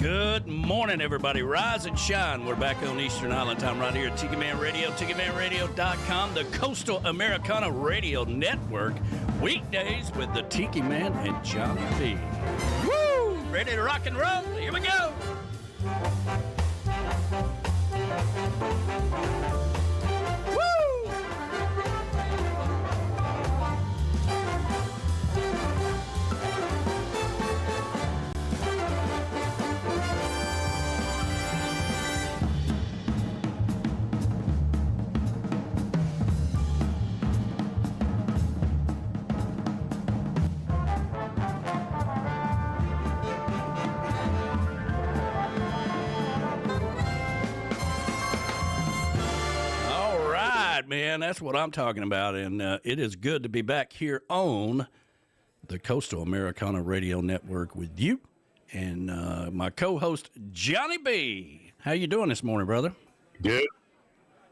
Good morning, everybody. Rise and shine. We're back on Eastern Island time right here at Tiki Man Radio, TikiManRadio.com, the Coastal Americana Radio Network. Weekdays with the Tiki Man and Johnny B. Woo! Ready to rock and roll? Here we go. Man, that's what I'm talking about, and it is good to be back here on the Coastal Americana Radio Network with you and my co-host Johnny B. How you doing this morning, brother? Good.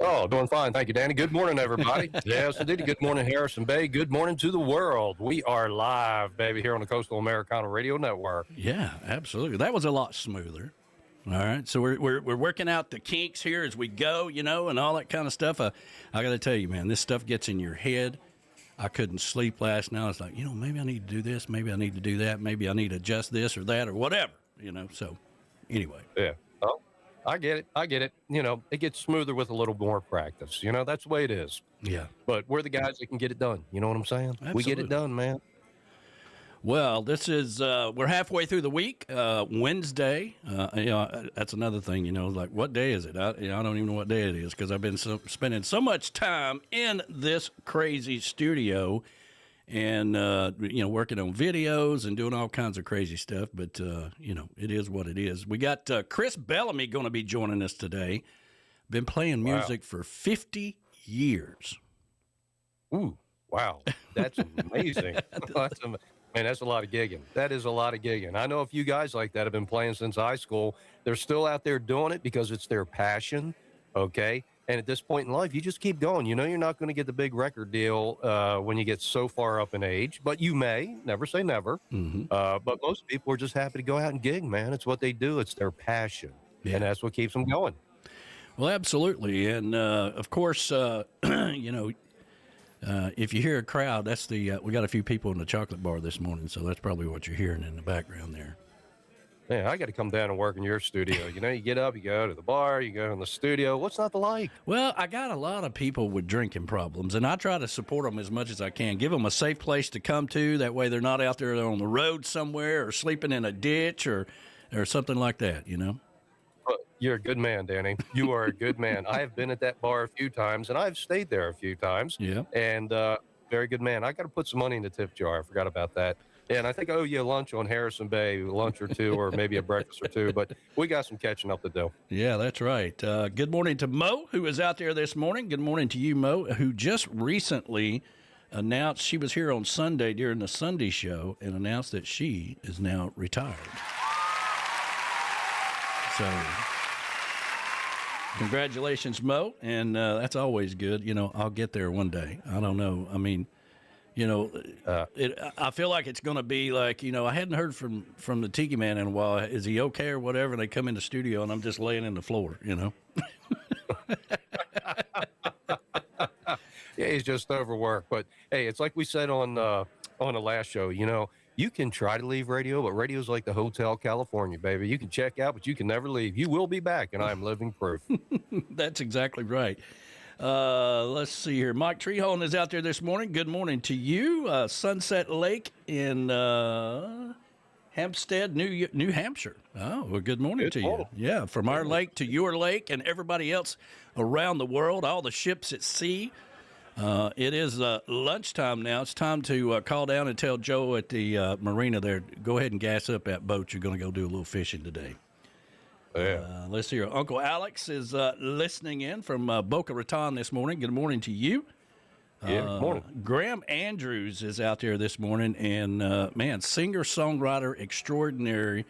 Oh, doing fine. Thank you, Danny. Good morning, everybody. Yes, indeed. Good morning, Harrison Bay. Good morning to the world. We are live, baby, here on the Coastal Americana Radio Network. Yeah, absolutely. That was a lot smoother. All right, so we're working out the kinks here as we go, you know, and all that kind of stuff. I got to tell you, man, this stuff gets in your head. I couldn't sleep last night. I was like, you know, maybe I need to do this, maybe I need to do that, maybe I need to adjust this or that or whatever, you know. So, anyway. Yeah. Oh, I get it. You know, it gets smoother with a little more practice. You know, that's the way it is. Yeah. But we're the guys that can get it done. You know what I'm saying? Absolutely. We get it done, man. Well, this is, we're halfway through the week, Wednesday. You know, that's another thing, you know, like what day is it? I don't even know what day it is because I've been spending so much time in this crazy studio and, you know, working on videos and doing all kinds of crazy stuff. But, you know, it is what it is. We got Chris Bellamy going to be joining us today. Been playing music for 50 years. Ooh, wow. That's amazing. Man, that's a lot of gigging. That is a lot of gigging. I know a few guys like that have been playing since high school. They're still out there doing it because it's their passion, okay? And at this point in life, you just keep going. You know you're not going to get the big record deal when you get so far up in age, but you may. Never say never. Mm-hmm. But most people are just happy to go out and gig, man. It's what they do. It's their passion, and that's what keeps them going. Well, absolutely. And, of course, you know, if you hear a crowd, that's the we got a few people in the chocolate bar this morning, so that's probably what you're hearing in the background there. Yeah, I got to come down and work in your studio. You know, you get up, you go to the bar, you go in the studio. What's not to like? Well, I got a lot of people with drinking problems, and I try to support them as much as I can. Give them a safe place to come to. That way they're not out there on the road somewhere or sleeping in a ditch or something like that, you know? You're a good man, Danny. You are a good man. I have been at that bar a few times, and I've stayed there a few times. Yeah. And very good man. I got to put some money in the tip jar. I forgot about that. And I think I owe you a lunch on Harrison Bay, lunch or two, or maybe a breakfast or two. But we got some catching up to do. Yeah, that's right. Good morning to Mo, who is out there this morning. Good morning to you, Mo, who just recently announced she was here on Sunday during the Sunday show and announced that she is now retired. So congratulations, Mo, and that's always good. You know, I'll get there one day. I don't know. I mean, you know, I feel like it's going to be like, you know, I hadn't heard from the Tiki Man in a while. Is he okay or whatever? And they come in the studio, and I'm just laying in the floor, you know. Yeah, he's just overworked. But, hey, it's like we said on the last show, you know, you can try to leave radio, but radio's like the Hotel California, baby. You can check out, but you can never leave. You will be back, and I am living proof. That's exactly right. Let's see here. Mike Treehorn is out there this morning. Good morning to you. Sunset Lake in Hampstead, New Hampshire. Oh, well, good morning to you. Yeah, from our lake to your lake and everybody else around the world, all the ships at sea. It is lunchtime now. It's time to call down and tell Joe at the marina there, go ahead and gas up that boat. You're going to go do a little fishing today. Yeah. Let's see here. Uncle Alex is listening in from Boca Raton this morning. Good morning to you. Yeah, good morning. Graham Andrews is out there this morning, and, man, singer-songwriter extraordinary,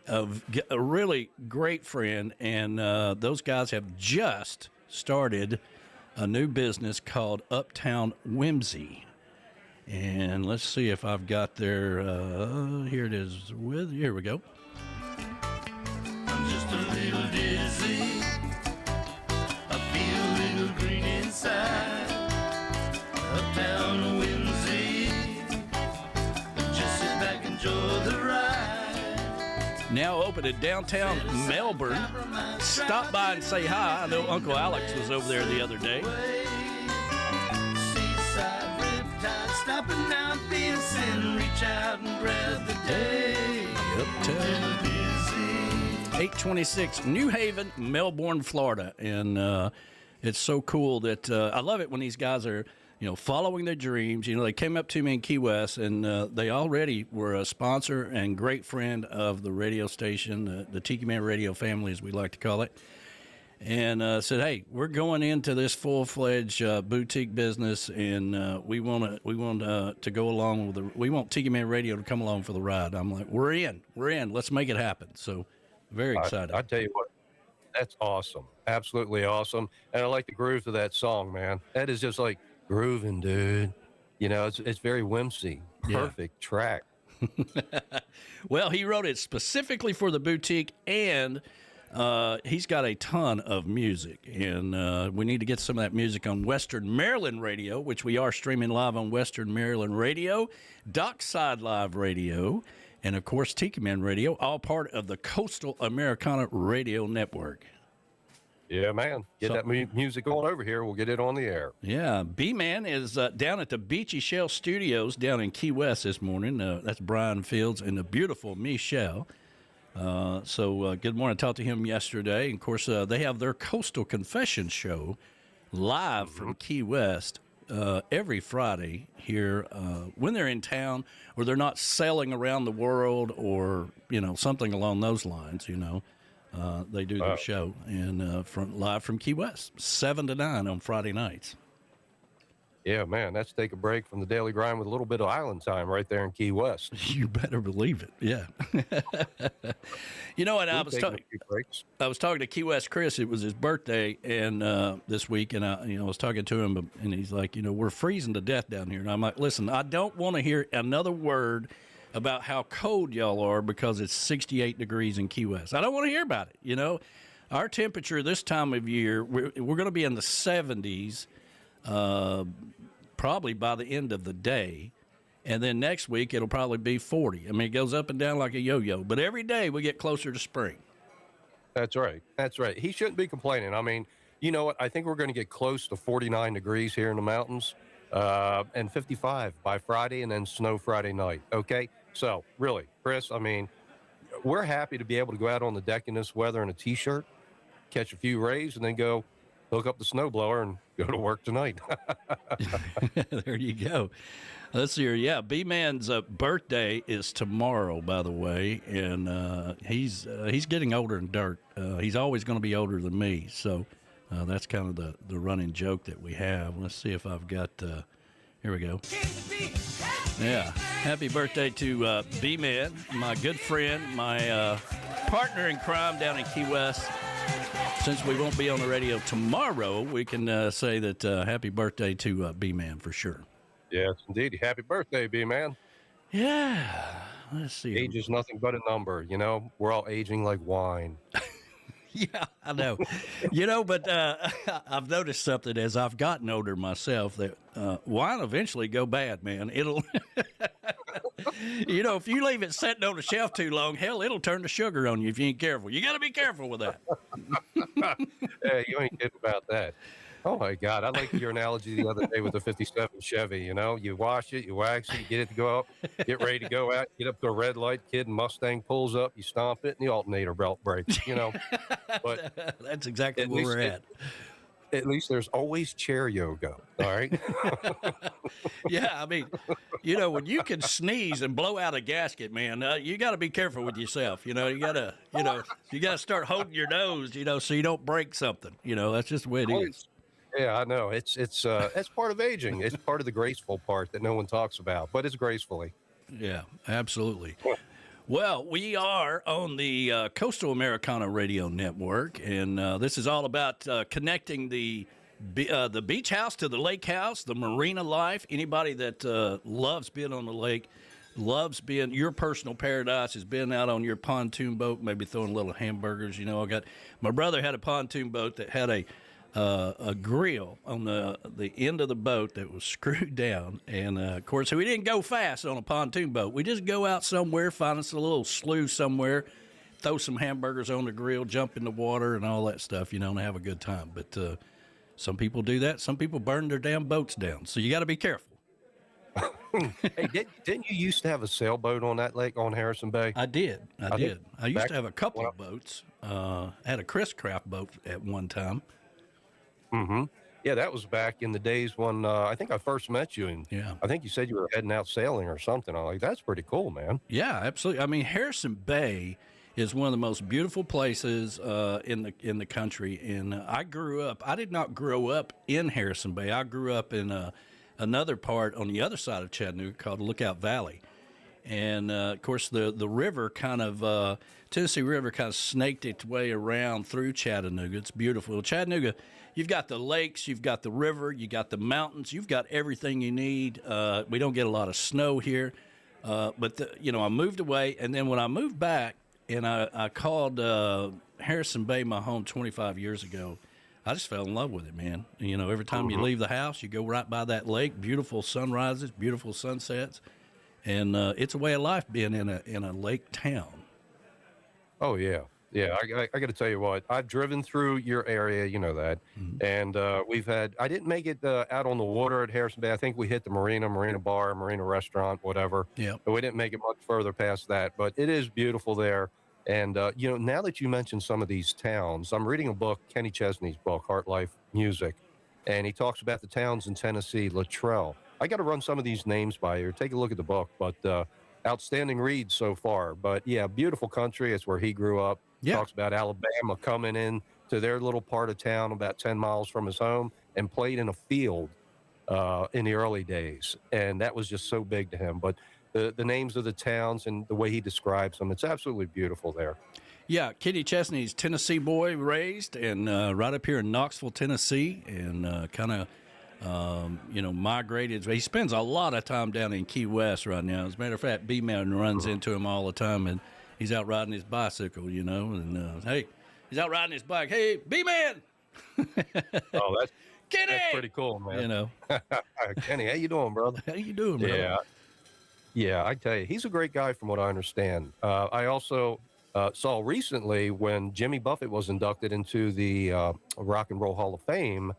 a really great friend, and those guys have just started a new business called Uptown Whimsy. And let's see if I've got their, here it is. Here we go. little dizzy. I feel a little green inside. Uptown Whimsy. Just sit back, enjoy the ride. Now open in downtown Melbourne. Stop by and say hi. I know Uncle Alex was over there the other day. Seaside riptide, stopping out, being sin, reach out and grab the day. Uptown. 826 New Haven, Melbourne, Florida. And it's so cool that I love it when these guys are, following their dreams. They came up to me in Key West, and they already were a sponsor and great friend of the radio station, the Tiki Man Radio family, as we like to call it. And said, "Hey, we're going into this full-fledged boutique business, and we want to go along with we want Tiki Man Radio to come along for the ride." I'm like, "We're in. Let's make it happen." So, very excited. I tell you what, that's awesome, absolutely awesome, and I like the groove of that song, man. That is just like grooving, dude. It's very whimsy. Perfect track. Well, he wrote it specifically for the boutique, and he's got a ton of music, and we need to get some of that music on Western Maryland Radio, which we are streaming live on Western Maryland Radio, Dockside Live Radio, and, of course, Tiki Man Radio, all part of the Coastal Americana Radio Network. Yeah, man. Get that music on over here. We'll get it on the air. Yeah. B-Man is down at the Beachy Shell Studios down in Key West this morning. That's Brian Fields and the beautiful Michelle. So good morning. I talked to him yesterday. And, of course, they have their Coastal Confessions show live from Key West every Friday here when they're in town or they're not sailing around the world or, something along those lines, They do their show and live from Key West, 7 to 9 on Friday nights. Yeah, man, that's take a break from the daily grind with a little bit of island time right there in Key West. You better believe it. Yeah. And I was talking to Key West Chris. It was his birthday and this week, and I was talking to him, and he's like, we're freezing to death down here. And I'm like, listen, I don't want to hear another word about how cold y'all are because it's 68 degrees in Key West. I don't want to hear about it. Our temperature this time of year, we're going to be in the 70s probably by the end of the day. And then next week, it'll probably be 40. I mean, it goes up and down like a yo-yo. But every day we get closer to spring. That's right. He shouldn't be complaining. I mean, you know what? I think we're going to get close to 49 degrees here in the mountains and 55 by Friday and then snow Friday night. Okay? So, really, Chris, I mean, we're happy to be able to go out on the deck in this weather in a T-shirt, catch a few rays, and then go hook up the snowblower and go to work tonight. There you go. Let's see here. Yeah, B-Man's birthday is tomorrow, by the way, and he's getting older in dirt. He's always going to be older than me, so that's kind of the running joke that we have. Let's see if I've got here we go. Yeah, happy birthday to B-Man, my good friend, my partner in crime down in Key West. Since we won't be on the radio tomorrow, we can say that happy birthday to B-Man for sure. Yes, indeed. Happy birthday, B-Man. Yeah. Let's see. Age is nothing but a number, We're all aging like wine. Yeah, I know. But I've noticed something as I've gotten older myself that wine eventually go bad, man. It'll, if you leave it sitting on the shelf too long, hell, it'll turn to sugar on you if you ain't careful. You got to be careful with that. Hey, you ain't kidding about that. Oh, my God. I like your analogy the other day with the 57 Chevy, You wash it, you wax it, you get it to go up, get ready to go out, get up to a red light, kid and Mustang pulls up, you stomp it, and the alternator belt breaks, But that's exactly where we're at. At least there's always chair yoga, all right? Yeah, I mean, when you can sneeze and blow out a gasket, man, you got to be careful with yourself. You got to start holding your nose, so you don't break something. That's just the way it is. Yeah, I know. It's that's part of aging. It's part of the graceful part that no one talks about, but it's gracefully. Yeah, absolutely. Well, we are on the Coastal Americana Radio Network, and this is all about connecting the beach house to the lake house, the marina life. Anybody that loves being on the lake, loves being your personal paradise is being out on your pontoon boat, maybe throwing little hamburgers. You know, my brother had a pontoon boat that had a grill on the end of the boat that was screwed down, and of course we didn't go fast on a pontoon boat. We just go out somewhere, find us a little slough somewhere, throw some hamburgers on the grill, jump in the water, and all that stuff. You know, and have a good time. But some people do that. Some people burn their damn boats down. So you got to be careful. Hey, didn't you used to have a sailboat on that lake on Harrison Bay? I did. I used to have a couple well, of boats. I had a Chris Craft boat at one time. Mm-hmm. Yeah, that was back in the days when I think I first met you, and Yeah. I think you said you were heading out sailing or something. I'm like, that's pretty cool, man. Yeah, absolutely. I mean, Harrison Bay is one of the most beautiful places in the country. And I did not grow up in Harrison Bay. I grew up in another part on the other side of Chattanooga called Lookout Valley. And, of course, the river Tennessee River kind of snaked its way around through Chattanooga. It's beautiful. Chattanooga, you've got the lakes, you've got the river, you got the mountains, you've got everything you need. We don't get a lot of snow here. But I moved away, and then when I moved back, and I called Harrison Bay my home 25 years ago, I just fell in love with it, man. You know, every time you leave the house, you go right by that lake, beautiful sunrises, beautiful sunsets, and it's a way of life being in a lake town. Oh, yeah. Yeah, I got to tell you what, I've driven through your area, you know that, and I didn't make it out on the water at Harrison Bay. I think we hit the marina bar, marina restaurant, whatever. Yeah. But we didn't make it much further past that, but it is beautiful there. And, now that you mentioned some of these towns, I'm reading a book, Kenny Chesney's book, Heart Life Music, and he talks about the towns in Tennessee, Luttrell. I got to run some of these names by you. Take a look at the book, but outstanding read so far. But, yeah, beautiful country. It's where he grew up. Yeah. Talks about Alabama coming in to their little part of town about 10 miles from his home and played in a field in the early days. And that was just so big to him. But the names of the towns and the way he describes them, it's absolutely beautiful there. Yeah, Kenny Chesney's Tennessee boy raised, and right up here in Knoxville, Tennessee, and migrated. He spends a lot of time down in Key West right now. As a matter of fact, B-Man runs into him all the time, and he's out riding his bicycle, and hey, he's out riding his bike. Hey, B-Man! Oh, Kenny! That's pretty cool, man. Kenny, how you doing, brother? How you doing, brother? Yeah, I tell you, he's a great guy from what I understand. I also saw recently when Jimmy Buffett was inducted into the Rock and Roll Hall of Fame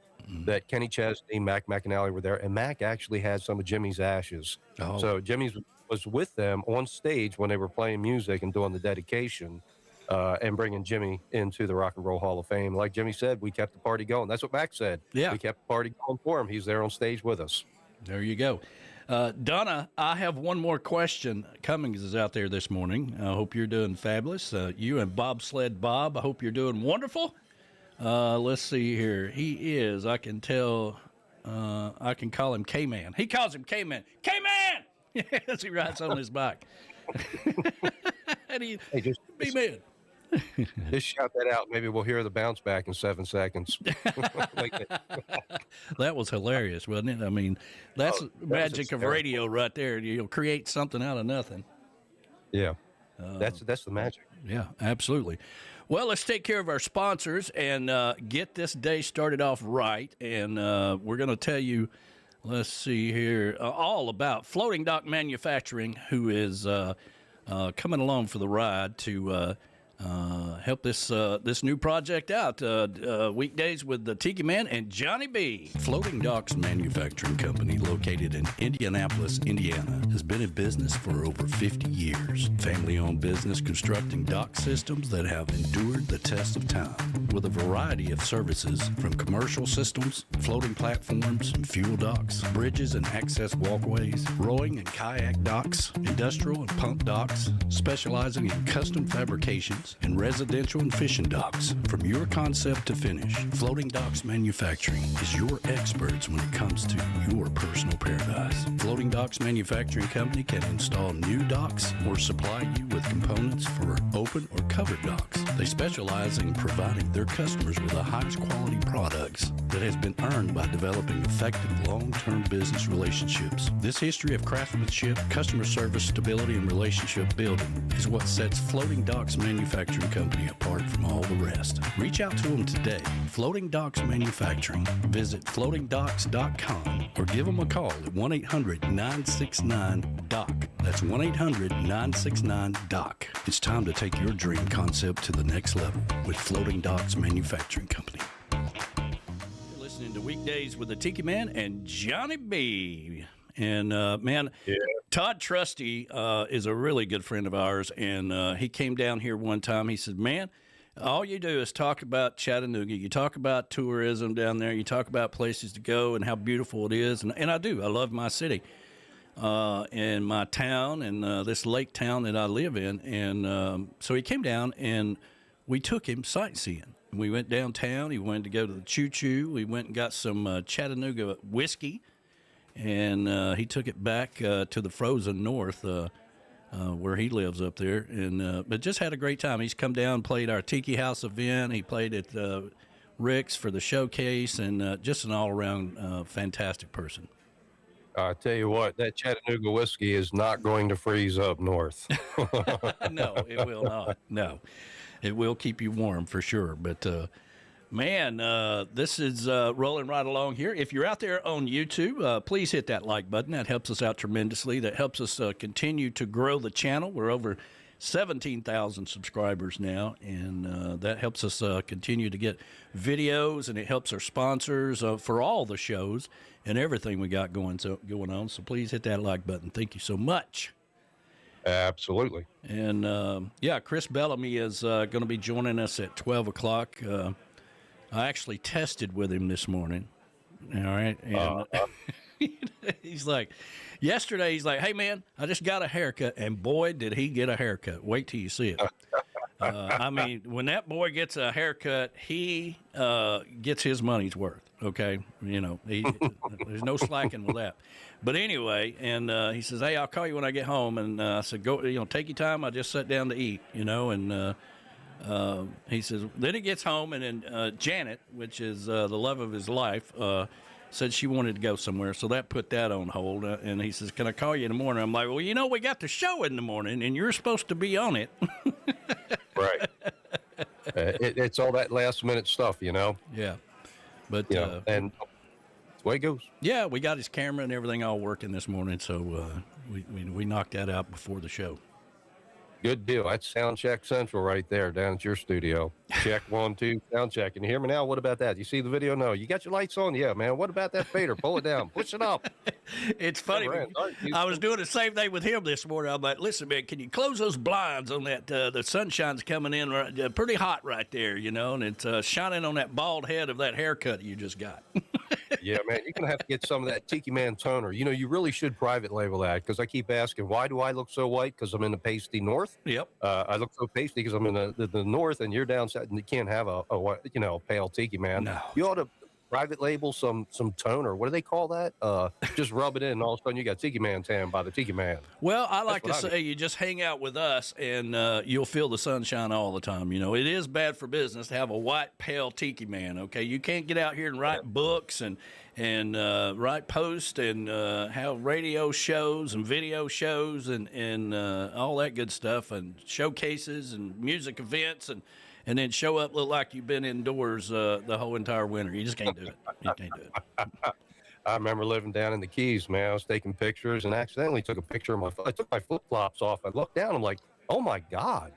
that Kenny Chesney, Mac McAnally were there, and Mac actually had some of Jimmy's ashes. Oh. So Jimmy was with them on stage when they were playing music and doing the dedication and bringing Jimmy into the Rock and Roll Hall of Fame. Like Jimmy said, we kept the party going. That's what Mac said. Yeah. We kept the party going for him. He's there on stage with us. There you go. Donna, I have one more question. Cummings is out there this morning. I hope you're doing fabulous. You and Bobsled Bob, I hope you're doing wonderful. Let's see here. He is, I can tell, I can call him K-Man. He calls him K-Man. K-Man! As he rides on his bike. And B-Man. Just shout that out. Maybe we'll hear the bounce back in 7 seconds. That was hilarious, wasn't it? I mean, that's magic of radio right there. You'll create something out of nothing. Yeah, that's the magic. Yeah, absolutely. Well, let's take care of our sponsors and get this day started off right. And we're going to tell you, let's see here, all about Floating Dock Manufacturing, who is coming along for the ride to help this new project out. Weekdays with the Tiki Man and Johnny B. Floating Docks Manufacturing Company, located in Indianapolis, Indiana, has been in business for over 50 years. Family-owned business constructing dock systems that have endured the test of time, with a variety of services from commercial systems, floating platforms and fuel docks, bridges and access walkways, rowing and kayak docks, industrial and pump docks, specializing in custom fabrications, docks, and residential and fishing docks. From your concept to finish, Floating Docks Manufacturing is your experts when it comes to your personal paradise. Floating Docks Manufacturing Company can install new docks or supply you with components for open or covered docks. They specialize in providing their customers with the highest quality products that has been earned by developing effective long-term business relationships. This history of craftsmanship, customer service, stability, and relationship building is what sets Floating Docks Manufacturing Company apart from all the rest. Reach out to them today. Floating Docks Manufacturing. Visit floatingdocks.com or give them a call at 1-800-969-DOC. That's 1-800-969-DOC. It's time to take your dream concept to the next level with Floating Docks Manufacturing Company. You're listening to Weekdays with the Tiki Man and Johnny B. And, man, yeah. Todd Trusty is a really good friend of ours, and he came down here one time. He said, man, all you do is talk about Chattanooga. You talk about tourism down there. You talk about places to go and how beautiful it is. And I do. I love my city and my town and this lake town that I live in. And so he came down, and we took him sightseeing. We went downtown. He wanted to go to the Choo Choo. We went and got some Chattanooga whiskey. And he took it back to the frozen north where he lives up there. And but just had a great time. He's come down, played our Tiki House event. He played at Rick's for the showcase, and just an all-around fantastic person. I tell you what, that Chattanooga whiskey is not going to freeze up north. No, it will not. No, it will keep you warm for sure. But man, this is rolling right along here. If you're out there on YouTube, please hit that like button. That helps us out tremendously. That helps us continue to grow the channel. We're over 17,000 subscribers now, and that helps us continue to get videos, and it helps our sponsors for all the shows and everything we got going on. So please hit that like button. Thank you so much. Absolutely. And, yeah, Chris Bellamy is going to be joining us at 12 o'clock. I actually tested with him this morning. All right. And he's like, yesterday, he's like, hey, man, I just got a haircut. And boy, did he get a haircut. Wait till you see it. I mean, when that boy gets a haircut, he gets his money's worth. Okay. You know, there's no slacking with that. But anyway, and he says, hey, I'll call you when I get home. And I said, go, take your time. I just sat down to eat, and he says, then he gets home, and then Janet, which is the love of his life, said she wanted to go somewhere, so that put that on hold. And he says, can I call you in the morning? I'm like, well, we got the show in the morning, and you're supposed to be on it. Right. It's all that last-minute stuff, Yeah. But and that's the way it goes. Yeah, we got his camera and everything all working this morning, so we knocked that out before the show. Good deal. That's Sound Check Central right there down at your studio. Check 1, 2, sound check. Can you hear me now? What about that? You see the video? No. You got your lights on? Yeah, man. What about that fader? Pull it down. Push it up. It's funny. I was doing the same thing with him this morning. I'm like, listen, man, can you close those blinds on that? The sunshine's coming in pretty hot right there, and it's shining on that bald head of that haircut you just got. Yeah, man, you're going to have to get some of that Tiki Man toner. You really should private label that, because I keep asking, why do I look so white? Because I'm in the pasty north. Yep. I look so pasty because I'm in the north, and you're down south, and you can't have a pale Tiki Man. No. You ought to private label some toner. What do they call that? Just rub it in, and all of a sudden you got Tiki Man tan by the Tiki Man. Well, I like to say you just hang out with us, and you'll feel the sunshine all the time. It is bad for business to have a white, pale Tiki Man, okay? You can't get out here and write books and write posts and have radio shows and video shows and all that good stuff, and showcases and music events, and then show up look like you've been indoors the whole entire winter. You just can't do it. You can't do it. I remember living down in the Keys, man. I was taking pictures and accidentally took a picture of I took my flip-flops off. I looked down. I'm like, oh, my God.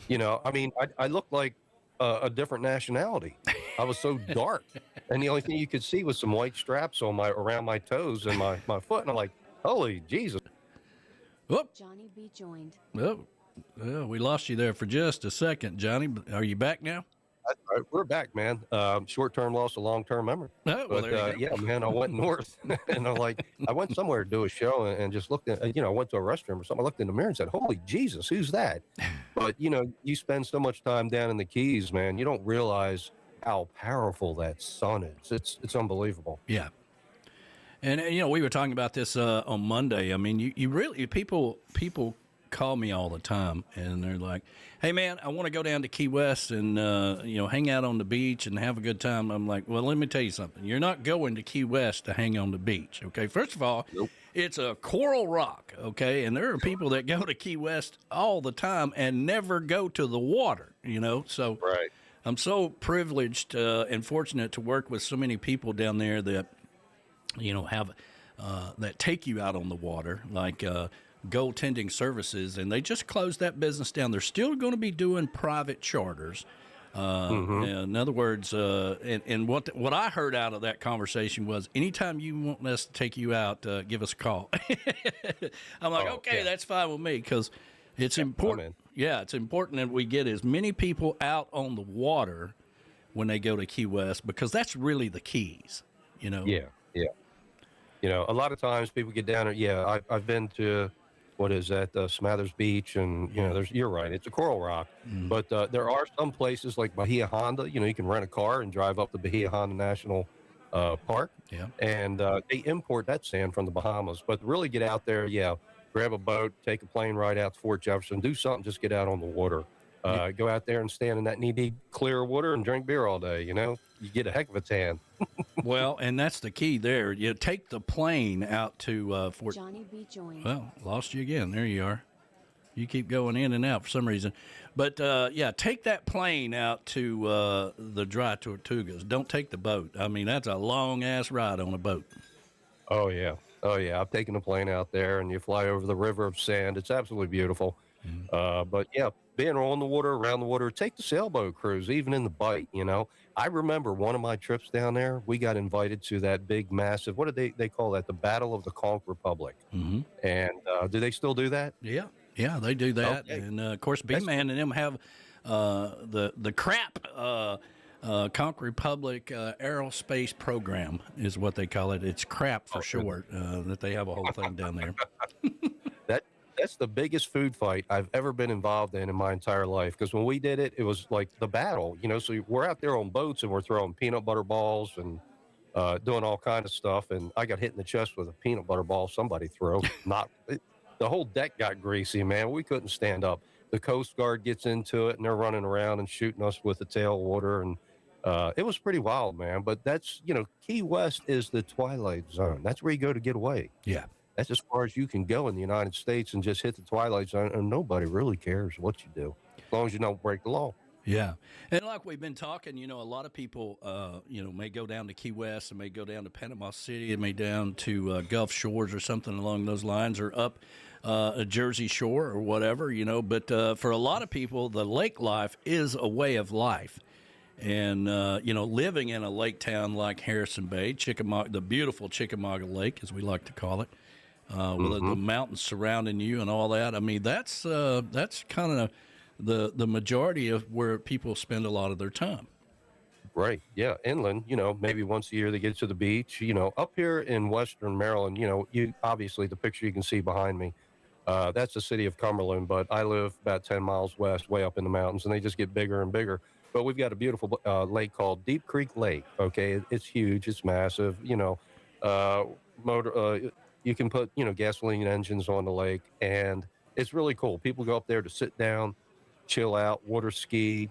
I looked like a different nationality. I was so dark. And the only thing you could see was some white straps around my toes and my foot. And I'm like, holy Jesus. Whoop. Johnny B. joined. Oh, well, we lost you there for just a second, Johnny. Are you back now? we're back, man. Short-term loss, a long-term memory. Oh, well, But there you go. yeah, man, I went north, and I went somewhere to do a show, and just looked at, I went to a restroom or something. I looked in the mirror and said, "Holy Jesus, who's that?" But you spend so much time down in the Keys, man. You don't realize how powerful that sun is. It's unbelievable. Yeah. And we were talking about this on Monday. I mean, you really people call me all the time, and they're like, "Hey, man, I want to go down to Key West and hang out on the beach and have a good time." I'm like, "Well, let me tell you something. You're not going to Key West to hang on the beach, okay? First of all, Nope. It's a coral rock, okay? And there are people that go to Key West all the time and never go to the water, So Right. I'm so privileged and fortunate to work with so many people down there that have that take you out on the water, like goaltending services, and they just closed that business down. They're still going to be doing private charters. In other words, and what I heard out of that conversation was, anytime you want us to take you out, give us a call. I'm like, okay, that's fine with me, because it's important. Yeah, it's important that we get as many people out on the water when they go to Key West, because that's really the Keys. Yeah. A lot of times people get down there. Yeah, I've been to, what is that, Smathers Beach, and you're right, it's a coral rock. But there are some places like Bahia Honda. You can rent a car and drive up to Bahia Honda National Park. Yeah. And they import that sand from the Bahamas. But really get out there, grab a boat, take a plane ride out to Fort Jefferson, do something, just get out on the water. Go out there and stand in that knee-deep clear water and drink beer all day. You get a heck of a tan. Well, and that's the key there. You take the plane out to Fort. Johnny B. joined. Well, lost you again. There you are. You keep going in and out for some reason. But, take that plane out to the Dry Tortugas. Don't take the boat. I mean, that's a long-ass ride on a boat. Oh, yeah. I've taken a plane out there, and you fly over the river of sand. It's absolutely beautiful. But, being on the water, around the water, take the sailboat cruise, even in the Bight, I remember one of my trips down there, we got invited to that big, massive, what did they call that? The Battle of the Conch Republic. Mm-hmm. And do they still do that? Yeah, they do that. Okay. And, of course, B-Man and them have the crap Conch Republic Aerospace Program is what they call it. It's crap for short, that they have a whole thing down there. That's the biggest food fight I've ever been involved in my entire life. Because when we did it, it was like the battle, So we're out there on boats and we're throwing peanut butter balls and doing all kind of stuff. And I got hit in the chest with a peanut butter ball somebody threw. The whole deck got greasy, man. We couldn't stand up. The Coast Guard gets into it, and they're running around and shooting us with the tailwater, and it was pretty wild, man. But that's Key West is the twilight zone. That's where you go to get away. Yeah. That's as far as you can go in the United States, and just hit the twilight zone, and nobody really cares what you do, as long as you don't break the law. Yeah. And like we've been talking, a lot of people, may go down to Key West, and may go down to Panama City, and may down to Gulf Shores or something along those lines, or up a Jersey Shore or whatever, But for a lot of people, the lake life is a way of life. And, living in a lake town like Harrison Bay, the beautiful Chickamauga Lake, as we like to call it, with the mountains surrounding you and all that. I mean, that's kind of the majority of where people spend a lot of their time. Right. Yeah. Inland, maybe once a year they get to the beach. Up here in Western Maryland, you obviously the picture you can see behind me, that's the city of Cumberland, but I live about 10 miles west, way up in the mountains, and they just get bigger and bigger. But we've got a beautiful lake called Deep Creek Lake. Okay. It's huge. It's massive. You can put, gasoline engines on the lake, and it's really cool. People go up there to sit down, chill out, water ski.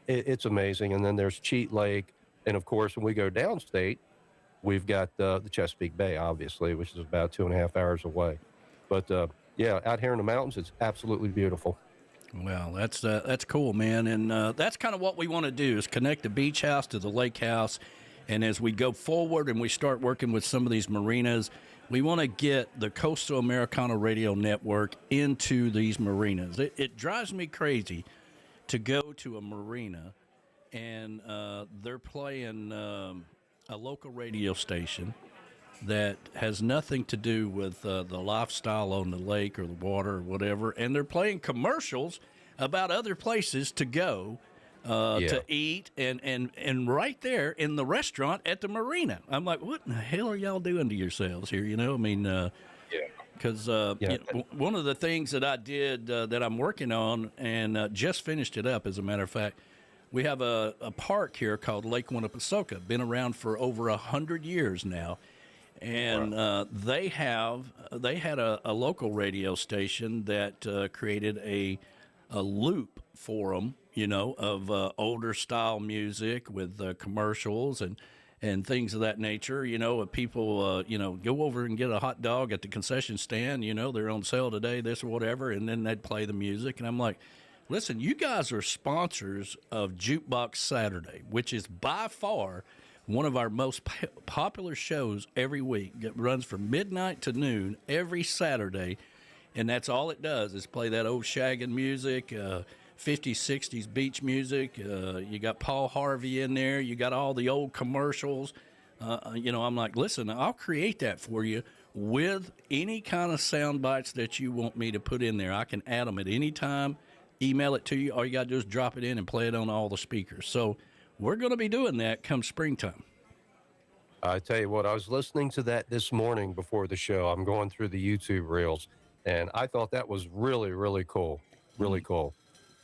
It's amazing. And then there's Cheat Lake. And of course, when we go downstate, we've got the Chesapeake Bay, obviously, which is about 2.5 hours away. But out here in the mountains, it's absolutely beautiful. Well, that's cool, man. And that's kind of what we want to do, is connect the beach house to the lake house. And as we go forward and we start working with some of these marinas, we want to get the Coastal Americana Radio Network into these marinas. It drives me crazy to go to a marina and they're playing a local radio station that has nothing to do with the lifestyle on the lake or the water or whatever, and they're playing commercials about other places to go to eat, and right there in the restaurant at the marina. I'm like, what in the hell are y'all doing to yourselves here? You know, I mean, because one of the things that I did that I'm working on and just finished it up, as a matter of fact, we have a park here called Lake Winnepesaukah, been around for over 100 years now. And they had a local radio station that created a loop for them, you know, of older style music with commercials and things of that nature. You know, people, go over and get a hot dog at the concession stand. You know, they're on sale today, this or whatever, and then they'd play the music. And I'm like, listen, you guys are sponsors of Jukebox Saturday, which is by far one of our most popular shows every week. It runs from midnight to noon every Saturday, and that's all it does is play that old shaggin' music, 50s, 60s beach music. You got Paul Harvey in there. You got all the old commercials. I'm like, listen, I'll create that for you with any kind of sound bites that you want me to put in there. I can add them at any time, email it to you. All you got to do is drop it in and play it on all the speakers. So we're going to be doing that come springtime. I tell you what, I was listening to that this morning before the show. I'm going through the YouTube reels, and I thought that was really, really cool. Really cool.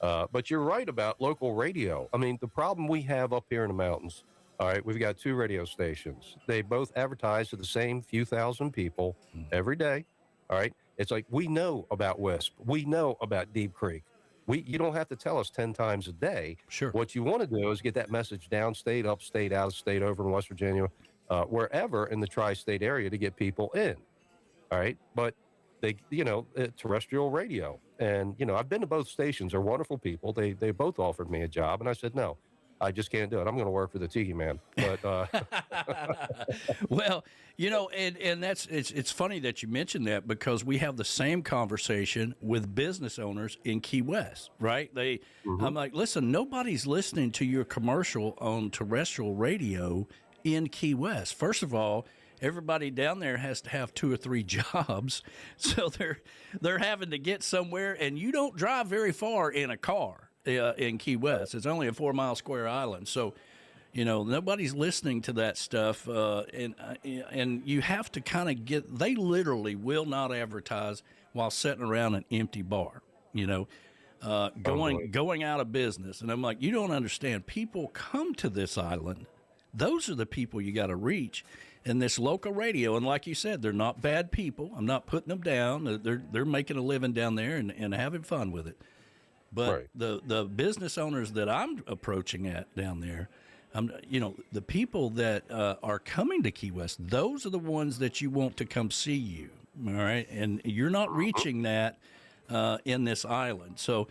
But you're right about local radio. I mean, the problem we have up here in the mountains, all right, we've got 2 radio stations. They both advertise to the same few thousand people every day, all right? It's like we know about Wisp. We know about Deep Creek. You don't have to tell us 10 times a day. Sure. What you want to do is get that message downstate, upstate, out of state, over in West Virginia, wherever in the tri-state area to get people in. All right. But they, terrestrial radio. And, I've been to both stations. They're wonderful people. They both offered me a job. And I said, no, I just can't do it. I'm going to work for the Tiki Man. But well, and it's funny that you mentioned that, because we have the same conversation with business owners in Key West, right? I'm like, listen, nobody's listening to your commercial on terrestrial radio in Key West. First of all, everybody down there has to have 2 or 3 jobs, so they're having to get somewhere, and you don't drive very far in a car. In Key West, it's only a 4-mile square island, so nobody's listening to that stuff, and you have to kind of get. They literally will not advertise while sitting around an empty bar, going out of business. And I'm like, you don't understand. People come to this island. Those are the people you got to reach. And this local radio, and like you said, they're not bad people. I'm not putting them down. They're making a living down there and having fun with it. But the business owners that I'm approaching at down there, the people that are coming to Key West, those are the ones that you want to come see you, all right? And you're not reaching that in this island. So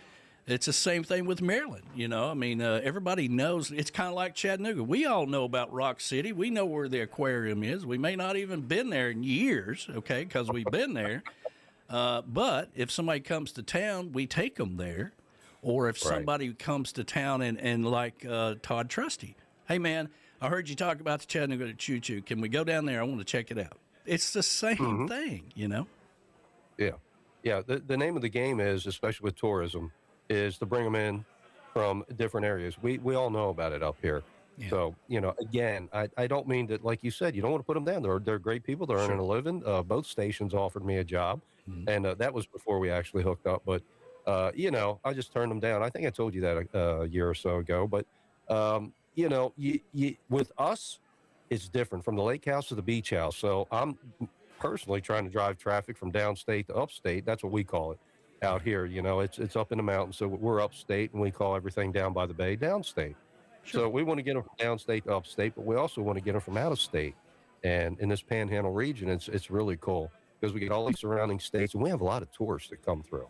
it's the same thing with Maryland, everybody knows. It's kind of like Chattanooga. We all know about Rock City. We know where the aquarium is. We may not even been there in years, okay, because we've been there. But if somebody comes to town, we take them there. Or if somebody comes to town and like Todd Trusty, hey, man, I heard you talk about the Chattanooga Choo Choo. Can we go down there? I want to check it out. It's the same thing, Yeah. Yeah. The name of the game is, especially with tourism, is to bring them in from different areas. We all know about it up here. Yeah. So, again, I don't mean that, like you said, you don't want to put them down. They're great people. They're earning a living. Both stations offered me a job, and that was before we actually hooked up. But I just turned them down. I think I told you that a year or so ago. But, with us, it's different from the lake house to the beach house. So I'm personally trying to drive traffic from downstate to upstate. That's what we call it out here. It's up in the mountains. So we're upstate, and we call everything down by the bay downstate. Sure. So we want to get them from downstate to upstate, but we also want to get them from out of state. And in this Panhandle region, it's really cool because we get all these surrounding states, and we have a lot of tourists that come through.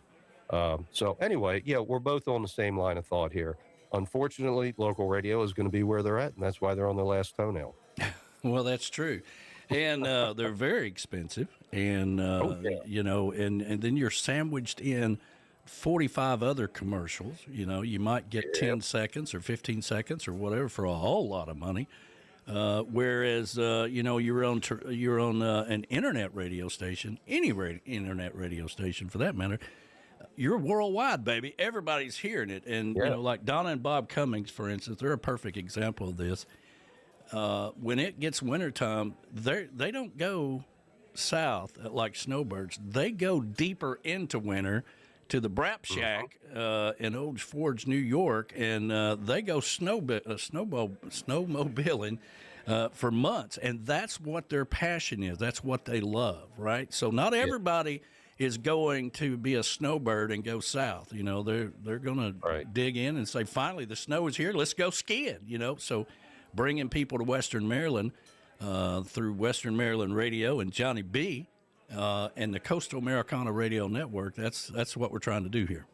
So anyway, we're both on the same line of thought here. Unfortunately, local radio is going to be where they're at, and that's why they're on their last toenail. Well, that's true. And they're very expensive. And, and then you're sandwiched in 45 other commercials. You might get 10 seconds or 15 seconds or whatever for a whole lot of money. Whereas, you're on an internet radio station, any internet radio station for that matter, you're worldwide, baby. Everybody's hearing it. And, like Donna and Bob Cummings, for instance, they're a perfect example of this. When it gets wintertime, they don't go south like snowbirds. They go deeper into winter to the Brap Shack in Old Forge, New York, and they go snowmobiling for months. And that's what their passion is. That's what they love, right? So not everybody is going to be a snowbird and go south. They're going to dig in and say, finally, the snow is here. Let's go skiing, So bringing people to Western Maryland through Western Maryland Radio and Johnny B and the Coastal Americana Radio Network, that's what we're trying to do here.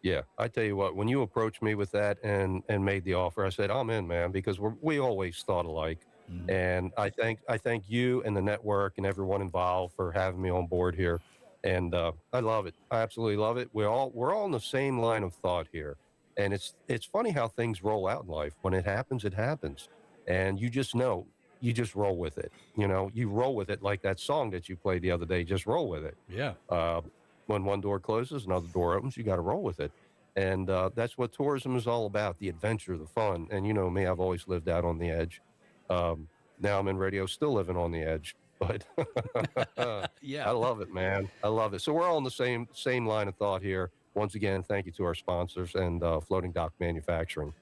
Yeah, I tell you what, when you approached me with that and made the offer, I said, I'm in, man, because we always thought alike. Mm-hmm. And I thank you and the network and everyone involved for having me on board here. And I love it. I absolutely love it. We're all on the same line of thought here. And it's funny how things roll out in life. When it happens, it happens. And you just know, you just roll with it. You roll with it like that song that you played the other day, just roll with it. Yeah. When one door closes, another door opens, you got to roll with it. And that's what tourism is all about, the adventure, the fun. And you know me, I've always lived out on the edge. Now I'm in radio, still living on the edge. But yeah, I love it, man. I love it. So we're all in the same line of thought here. Once again, thank you to our sponsors and Floating Dock Manufacturing.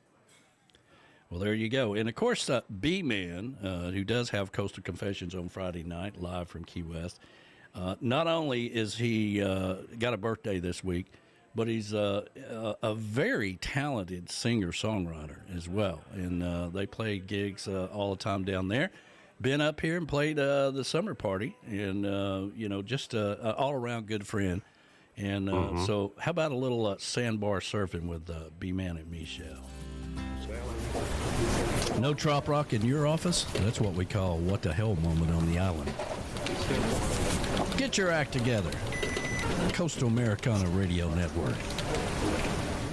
Well, there you go. And, of course, B-Man, who does have Coastal Confessions on Friday night, live from Key West, not only is he got a birthday this week, but he's a very talented singer-songwriter as well. And they play gigs all the time down there. Been up here and played the summer party and, just an all-around good friend. And so how about a little sandbar surfing with B-Man and Michelle? No trop rock in your office? That's what we call what the hell moment on the island. Get your act together. Coastal Americana Radio Network.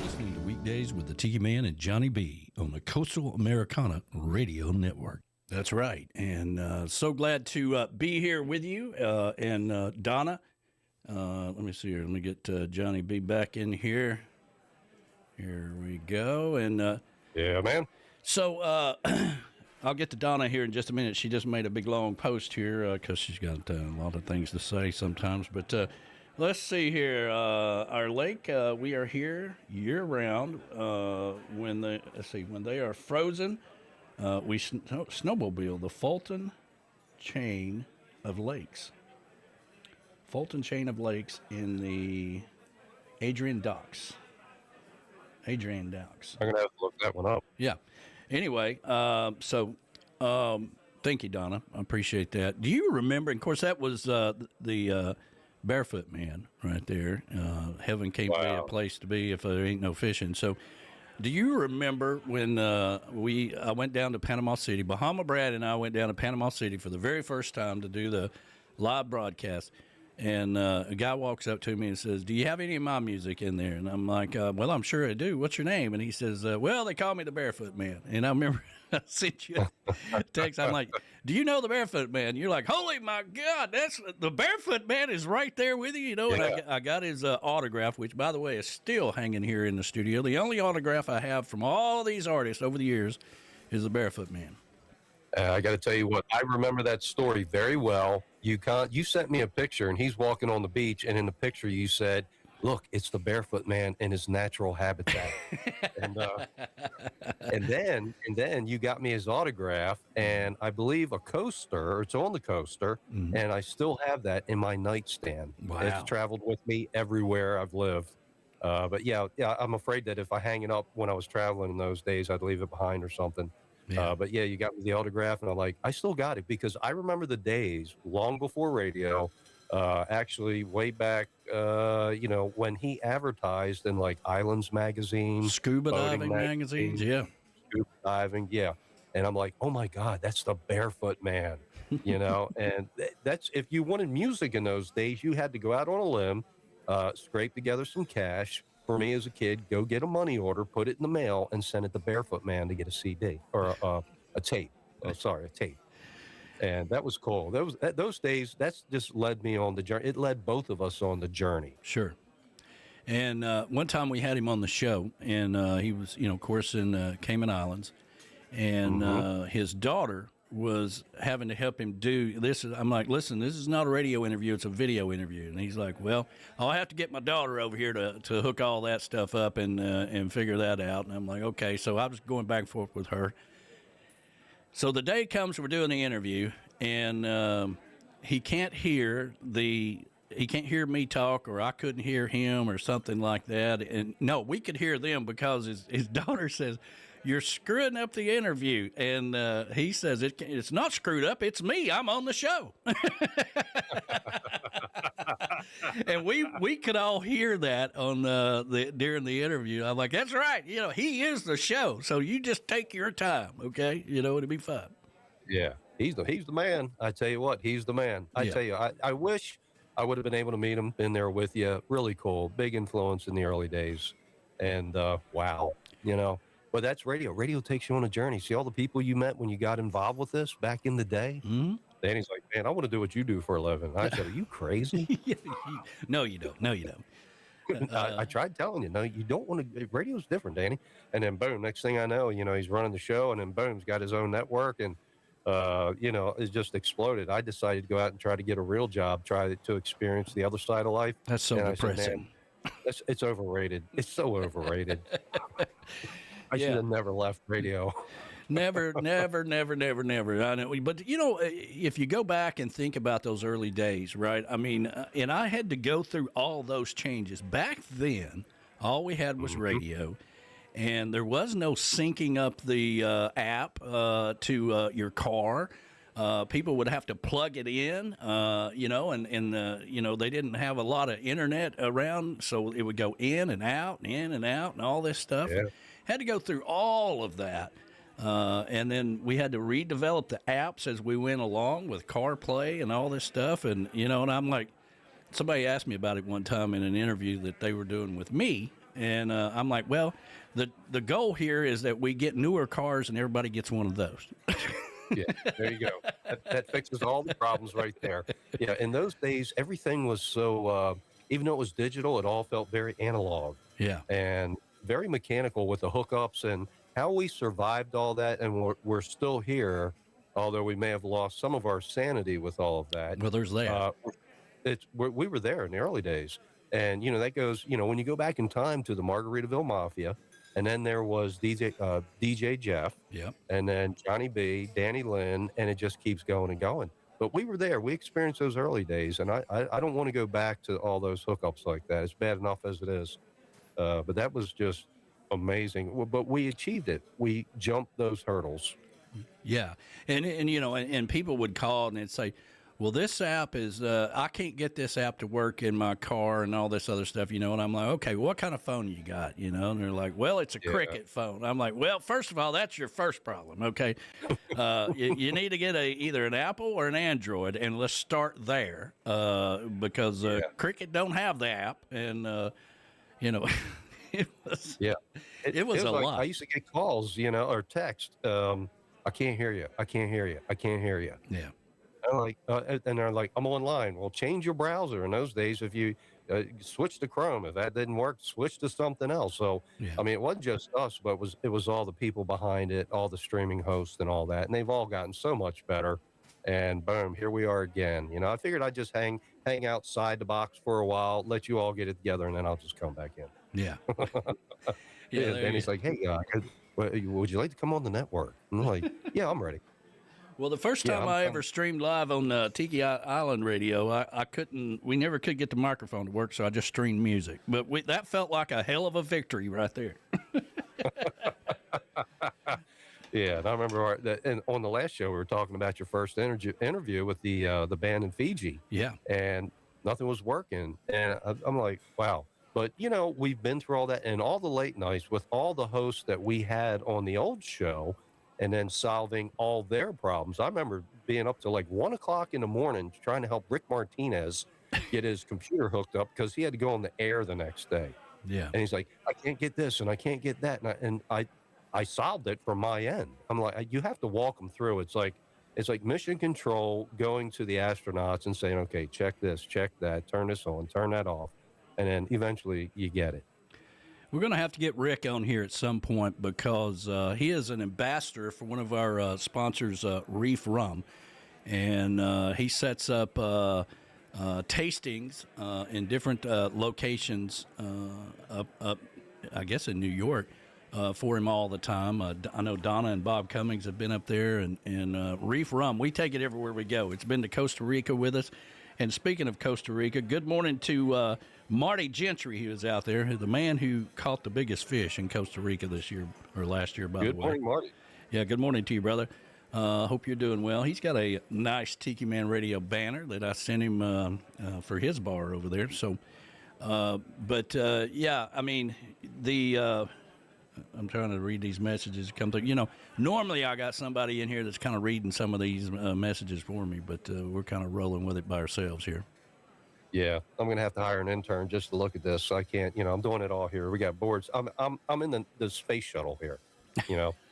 Listening to Weekdays with the Tiki Man and Johnny B on the Coastal Americana Radio Network. That's right. And so glad to be here with you. And Donna, let me see here. Let me get Johnny B back in here. Here we go. And yeah, man. So I'll get to Donna here in just a minute. She just made a big long post here because she's got a lot of things to say sometimes. But let's see here. Our lake, we are here year round. When they are frozen, we snowmobile the Fulton chain of lakes. Fulton chain of lakes in the Adrian Docks. I'm going to have to look that one up. Yeah. Anyway, so thank you, Donna. I appreciate that. Do you remember, of course, that was the Barefoot Man right there. Heaven can't be a place to be if there ain't no fishing. So do you remember when I went down to Panama City? Bahama Brad and I went down to Panama City for the very first time to do the live broadcast. And a guy walks up to me and says, "Do you have any of my music in there?" And I'm like, "Well, I'm sure I do. What's your name?" And he says, "Well, they call me the Barefoot Man." And I remember I sent you a text. I'm like, "Do you know the Barefoot Man?" You're like, "Holy my God, that's the Barefoot Man is right there with you, Yeah. And I got his autograph, which, by the way, is still hanging here in the studio. The only autograph I have from all these artists over the years is the Barefoot Man. I got to tell you what, I remember that story very well. You sent me a picture, and he's walking on the beach, and in the picture you said, "Look, it's the Barefoot Man in his natural habitat." and then you got me his autograph, and I believe a coaster. It's on the coaster, and I still have that in my nightstand. Wow. It's traveled with me everywhere I've lived. But yeah, I'm afraid that if I hang it up when I was traveling in those days, I'd leave it behind or something. Yeah. But yeah, you got me the autograph, and I still got it because I remember the days long before radio, actually way back, when he advertised in like Islands magazine, scuba diving magazines, yeah. Scuba diving, yeah. And I'm like, oh my God, that's the Barefoot Man, and that's, if you wanted music in those days, you had to go out on a limb, scrape together some cash. For me as a kid, go get a money order, put it in the mail, and send it to Barefoot Man to get a CD or a tape. A tape. And that was cool. Those days, that's just led me on the journey. It led both of us on the journey. Sure. And one time we had him on the show, and he was, of course, in Cayman Islands, and his daughter was having to help him do this. I'm like, listen, this is not a radio interview; it's a video interview. And he's like, well, I'll have to get my daughter over here to hook all that stuff up and figure that out. And I'm like, okay. So I was going back and forth with her. So the day comes, we're doing the interview, and he can't hear me talk, or I couldn't hear him, or something like that. And no, we could hear them because his daughter says, "You're screwing up the interview," and he says, "It's not screwed up. It's me. I'm on the show." And we could all hear that on during the interview. I'm like, "That's right. He is the show. So you just take your time, okay? It'll be fun." Yeah, he's the man. I tell you what, he's the man. I tell you, I wish I would have been able to meet him, been there with you. Really cool, big influence in the early days, and wow, But that's radio. Radio takes you on a journey. See all the people you met when you got involved with this back in the day? Mm-hmm. Danny's like, man, I want to do what you do for a living. I said, are you crazy? No, you don't. No, you don't. I tried telling you, no, you don't want to. Radio's different, Danny. And then boom, next thing I know, he's running the show, and then boom, he's got his own network, and it's just exploded. I decided to go out and try to get a real job, try to experience the other side of life. That's so depressing. It's overrated. It's so overrated. I should have never left radio. Never. I know, but if you go back and think about those early days, right? I mean, and I had to go through all those changes. Back then, all we had was radio, and there was no syncing up the app to your car. People would have to plug it in, and they didn't have a lot of internet around, so it would go in and out, and all this stuff. Yeah. Had to go through all of that. And then we had to redevelop the apps as we went along with CarPlay and all this stuff. And, and I'm like, somebody asked me about it one time in an interview that they were doing with me. And I'm like, well, the goal here is that we get newer cars and everybody gets one of those. Yeah, there you go. That fixes all the problems right there. Yeah, in those days, everything was so, even though it was digital, it all felt very analog. Yeah. And very mechanical with the hookups, and how we survived all that, and we're still here, although we may have lost some of our sanity with all of that. Well, there's that. We were there in the early days, and that goes. When you go back in time to the Margaritaville Mafia, and then there was DJ Jeff, yep, and then Johnny B, Danny Lynn, and it just keeps going and going. But we were there. We experienced those early days, and I don't want to go back to all those hookups like that. It's bad enough as it is. But that was just amazing. But we achieved it. We jumped those hurdles. Yeah. And people would call and they'd say, well, this app is, I can't get this app to work in my car and all this other stuff, and I'm like, okay, well, what kind of phone you got, and they're like, well, it's a Cricket phone. I'm like, well, first of all, that's your first problem, okay? You need to get either an Apple or an Android, and let's start there, because Cricket don't have the app, and, it was it was a lot. I used to get calls, or text. I can't hear you. I can't hear you. I can't hear you. Yeah. And they're like, I'm online. Well, change your browser. In those days, if you switch to Chrome, if that didn't work, switch to something else. So, I mean, it wasn't just us, but it was all the people behind it, all the streaming hosts and all that. And they've all gotten so much better. And boom, here we are again. I figured I'd just hang outside the box for a while, let you all get it together, and then I'll just come back in. Yeah. And he's like, hey, would you like to come on the network? And I'm like, yeah, I'm ready. Well, the first time I ever streamed live on Tiki Island Radio, I couldn't. We never could get the microphone to work, so I just streamed music. But that felt like a hell of a victory right there. Yeah, and I remember and on the last show we were talking about your first interview with the band in Fiji. Yeah, and nothing was working, and I'm like, wow. But we've been through all that, and all the late nights with all the hosts that we had on the old show, and then solving all their problems. I remember being up to like 1 o'clock in the morning trying to help Rick Martinez get his computer hooked up because he had to go on the air the next day. Yeah, and he's like, I can't get this and I can't get that, and I solved it from my end. I'm like, you have to walk them through. It's like mission control going to the astronauts and saying, okay, check this, check that, turn this on, turn that off. and then eventually you get it. We're going to have to get Rick on here at some point because he is an ambassador for one of our sponsors, Reef Rum. And he sets up tastings in different locations up, I guess, in New York for him all the time. I know Donna and Bob Cummings have been up there. And Reef Rum, we take it everywhere we go. It's been to Costa Rica with us. And speaking of Costa Rica, good morning to Marty Gentry, who is out there, the man who caught the biggest fish in Costa Rica this year, or last year, by the way. Good morning, Marty. Yeah, good morning to you, brother. Hope you're doing well. He's got a nice Tiki Man Radio banner that I sent him for his bar over there. So, yeah, I mean, I'm trying to read these messages come through. You know, normally I got somebody in here that's kind of reading some of these messages for me, but we're kind of rolling with it by ourselves here. Yeah, I'm going to have to hire an intern just to look at this. I can't, I'm doing it all here. We got boards. I'm in the space shuttle here.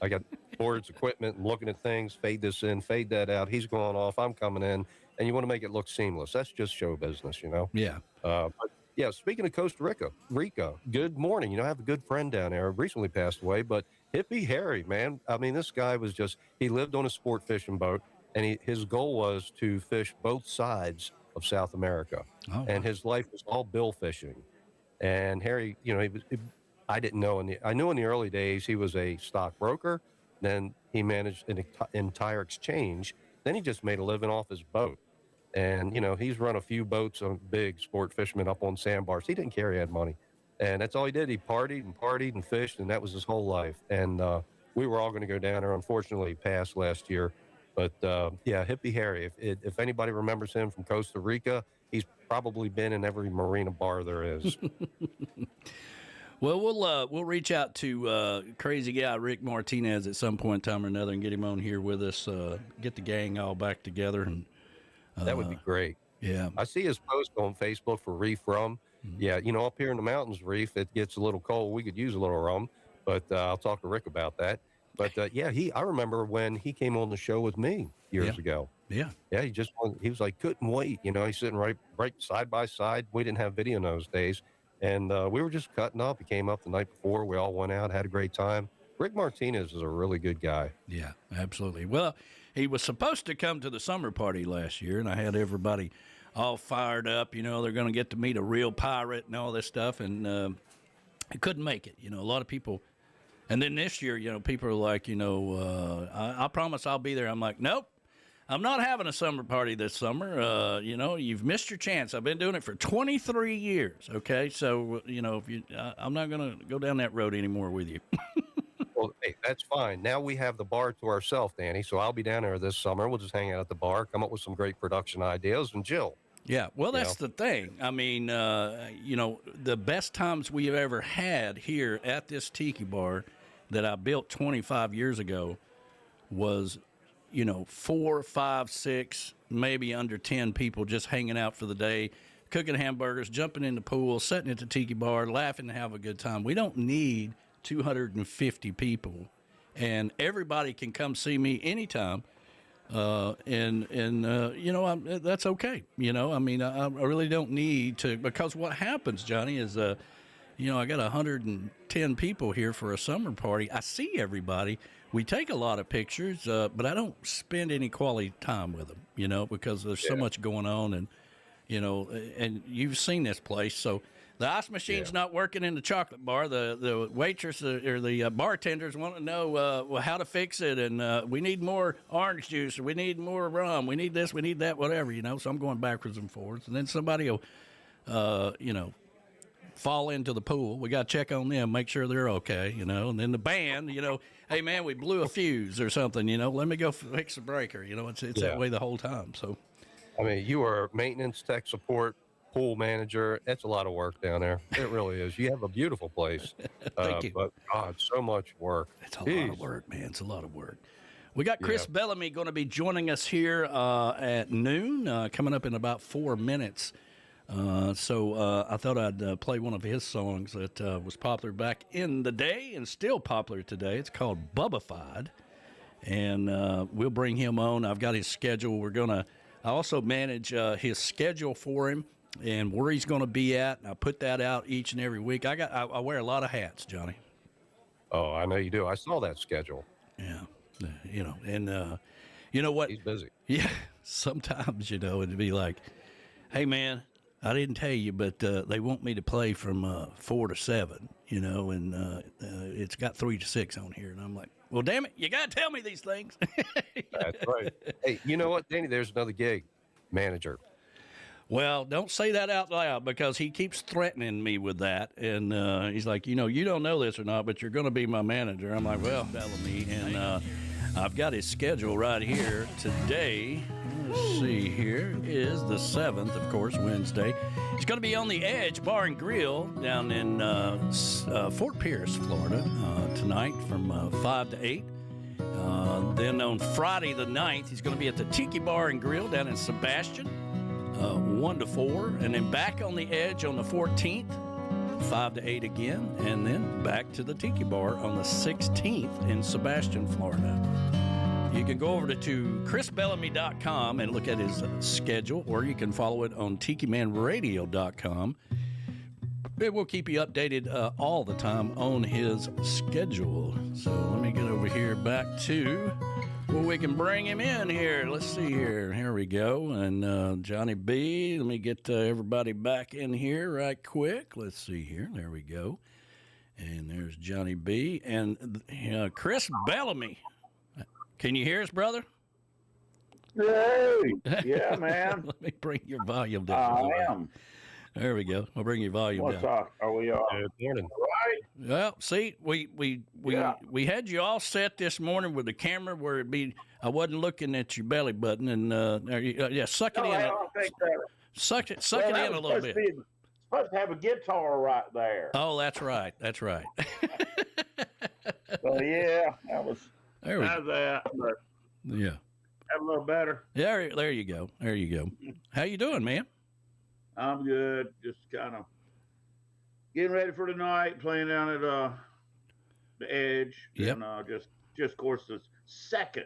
I got boards, equipment, and looking at things, fade this in, fade that out. He's going off, I'm coming in, and you want to make it look seamless. That's just show business, Yeah. But yeah, speaking of Costa Rica, good morning. I have a good friend down there, recently passed away, but Hippie Harry, man. I mean, this guy was he lived on a sport fishing boat, and his goal was to fish both sides of South America. Oh, and his life was all bill fishing. And Harry, I didn't know I knew in the early days he was a stockbroker. Then he managed an entire exchange. Then he just made a living off his boat. And, he's run a few boats on big sport fishermen up on sandbars. He didn't care he had money. And that's all he did. He partied and fished, and that was his whole life. And we were all going to go down there. Unfortunately, he passed last year. But, yeah, Hippie Harry, if anybody remembers him from Costa Rica, he's probably been in every marina bar there is. Well, we'll reach out to crazy guy Rick Martinez at some point in time or another and get him on here with us, get the gang all back together. And that would be great. Yeah. I see his post on Facebook for Reef Rum. Mm-hmm. Yeah, up here in the mountains, Reef, it gets a little cold. We could use a little rum, but I'll talk to Rick about that. But, yeah, I remember when he came on the show with me years ago. Yeah. Yeah, he was like, couldn't wait. He's sitting right side by side. We didn't have video in those days. And we were just cutting up. He came up the night before. We all went out, had a great time. Rick Martinez is a really good guy. Yeah, absolutely. Well, he was supposed to come to the summer party last year, and I had everybody all fired up. They're going to get to meet a real pirate and all this stuff, and he couldn't make it. A lot of people. And then this year, people are like, I promise I'll be there. I'm like, nope. I'm not having a summer party this summer. You've missed your chance. I've been doing it for 23 years. Okay, so I'm not going to go down that road anymore with you. Well, hey, that's fine. Now we have the bar to ourselves, Danny. So I'll be down there this summer. We'll just hang out at the bar, come up with some great production ideas, and chill. Yeah, well, that's the thing. I mean, the best times we have ever had here at this tiki bar that I built 25 years ago was 4, 5, 6, maybe under 10 people just hanging out for the day, cooking hamburgers, jumping in the pool, sitting at the tiki bar, laughing and have a good time. We don't need 250 people, and everybody can come see me anytime. That's okay. I mean, I really don't need to, because what happens, Johnny, is, I got 110 people here for a summer party. I see everybody. We take a lot of pictures, but I don't spend any quality time with them, because there's so much going on, and, and you've seen this place. So the ice machine's not working in the chocolate bar. The waitress or the bartenders want to know how to fix it, and we need more orange juice, or we need more rum, we need this, we need that, whatever, So I'm going backwards and forwards, and then somebody will, fall into the pool. We got to check on them, make sure they're okay, And then the band, hey, man, we blew a fuse or something, let me go fix the breaker. It's that way the whole time. So, I mean, you are maintenance, tech support, pool manager. That's a lot of work down there. It really is. You have a beautiful place. Thank you. But, God, so much work. It's a lot of work, man. It's a lot of work. We got Chris Bellamy going to be joining us here at noon, coming up in about 4 minutes. So I thought I'd play one of his songs that was popular back in the day and still popular today. It's called Bubbified, and we'll bring him on. I've got his schedule. I also manage his schedule for him and where he's going to be at. And I put that out each and every week. I wear a lot of hats, Johnny. Oh, I know you do. I saw that schedule. Yeah, and you know what? He's busy. Yeah, sometimes it'd be like, hey man, I didn't tell you, but they want me to play from 4 to 7. And it's got 3 to 6 on here, and I'm like, well, damn it, you got to tell me these things. That's right. Hey, you know what, Danny? There's another gig, manager. Well, don't say that out loud because he keeps threatening me with that. And he's like, you don't know this or not, but you're going to be my manager. I'm like, well, Bellamy. And I've got his schedule right here today. Let's see here. Is the 7th, of course, Wednesday. He's going to be on the Edge Bar and Grill down in Fort Pierce, Florida, tonight from 5 to 8. Then on Friday the 9th, he's going to be at the Tiki Bar and Grill down in Sebastian. 1 to 4, and then back on the Edge on the 14th, 5 to 8 again, and then back to the Tiki Bar on the 16th in Sebastian, Florida. You can go over to chrisbellamy.com and look at his schedule, or you can follow it on tikimanradio.com. It will keep you updated all the time on his schedule. So let me get over here back to where we can bring him in here. Let's see here. Here we go. And Johnny B, let me get everybody back in here right quick. Let's see here. There we go. And there's Johnny B. And Chris Bellamy. Can you hear us, brother? Hey, yeah, man. Let me bring your volume down. I am. There we go. I'll bring your volume What's down. up? Are we all Good morning. right? Well, see, we had you all set this morning with the camera where I wasn't looking at your belly button, and suck it No, in. I don't think that. Suck it Well, in that a was little supposed bit. to be- Supposed to have a guitar right there. Oh, that's right. That's right. So yeah, that was. There we How's go. that? But Yeah. that a little better. There you go. There you go. How you doing, man? I'm good. Just kind of getting ready for tonight. Playing down at the Edge. Yep. And just of course the second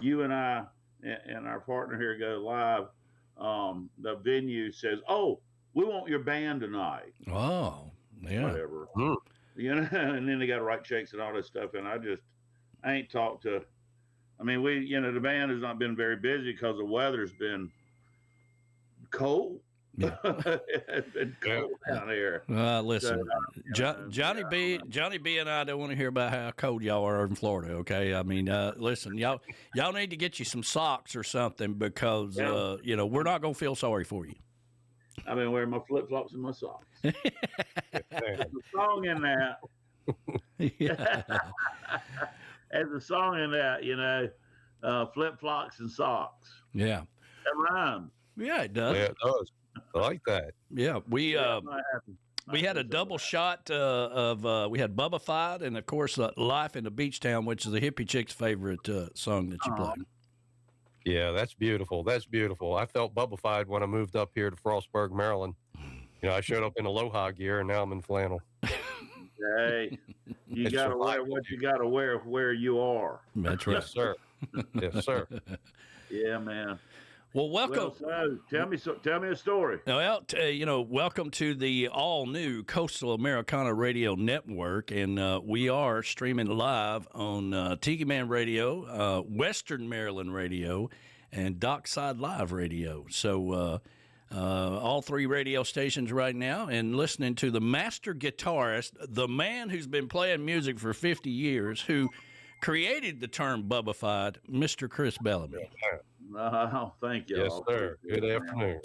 you and I and our partner here go live, the venue says, "Oh, we want your band tonight." Oh, yeah. Whatever. Mm. And then they got to write checks and all this stuff. And I ain't talked to. I mean, the band has not been very busy because the weather's been cold. Yeah. It's been cold down here. Listen, Johnny B and I don't want to hear about how cold y'all are in Florida. Okay, I mean, listen, y'all need to get you some socks or something because we're not gonna feel sorry for you. I've been wearing my flip flops and my socks. There's a song in that. Yeah. There's a song in that, flip flops and socks. Yeah. That rhymes. Yeah, it does. Yeah, it does. I like that. Yeah, we had a double shot we had Bubba Fight and of course Life in the Beach Town, which is the hippie chick's favorite song that you played. Yeah, that's beautiful. That's beautiful. I felt bubbified when I moved up here to Frostburg, Maryland. I showed up in aloha gear and now I'm in flannel. Hey, you It's got to wear survival. what you got to wear where you are. That's right. Yes, sir. Yes, sir. Yeah, man. Well, welcome. Well, so tell me a story. Well, welcome to the all-new Coastal Americana Radio Network, and we are streaming live on Tiki Man Radio, Western Maryland Radio, and Dockside Live Radio. So all 3 radio stations right now, and listening to the master guitarist, the man who's been playing music for 50 years, who created the term bubbified, Mr. Chris Bellamy. Oh, thank you. Yes, sir. Good afternoon.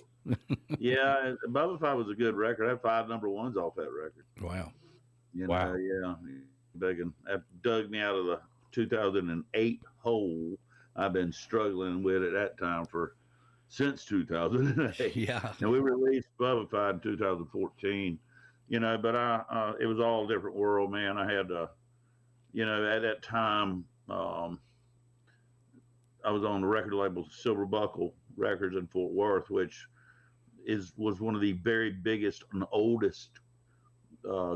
Yeah, Bubba was a good record. I had 5 number ones off that record. Wow. Wow. Yeah. That dug me out of the 2008 hole I've been struggling with at that time since 2008. Yeah. And we released Bubba in 2014, but it was all a different world, man. I had at that time, I was on the record label Silver Buckle Records in Fort Worth, which was one of the very biggest and oldest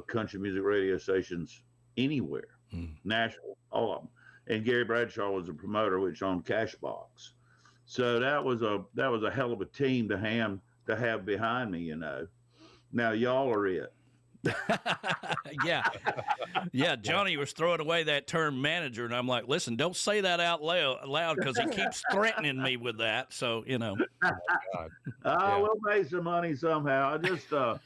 country music radio stations anywhere, national, all of them. And Gary Bradshaw was a promoter, which owned Cashbox. So that was a hell of a team to to have behind me, you know. Now y'all are it. Yeah. Yeah. Johnny was throwing away that term manager, and I'm like, listen, don't say that out loud because he keeps threatening me with that. So, you know. God. We'll make some money somehow. I just I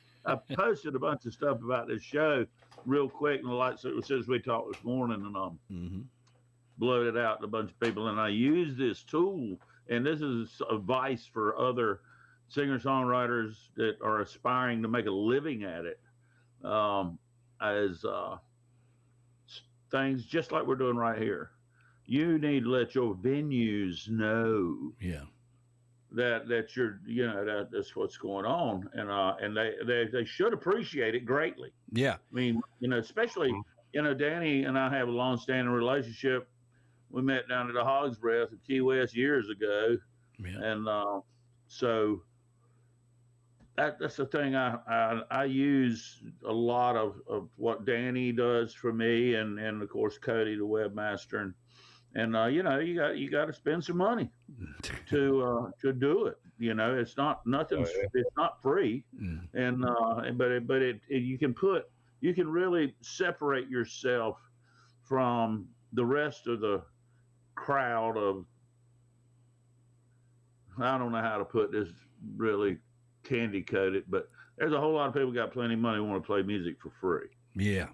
posted a bunch of stuff about this show real quick, and like since we talked this morning, and bloated out to a bunch of people. And I use this tool, and this is advice for other singer-songwriters that are aspiring to make a living at it, as things just like we're doing right here. You need to let your venues know that you're, you know, that's what's going on, and they should appreciate it greatly. Yeah. I mean, you know, especially, you know, Danny and I have a long-standing relationship. We met down at the Hog's Breath in Key West years ago, and so that's the thing. I use a lot of what Danny does for me, and of course Cody, the webmaster, and you know, you got to spend some money to do it. You know, it's not it's not free, and but you can really separate yourself from the rest of the crowd of, I don't know how to put this really candy coated, but there's a whole lot of people got plenty of money who want to play music for free. Yeah.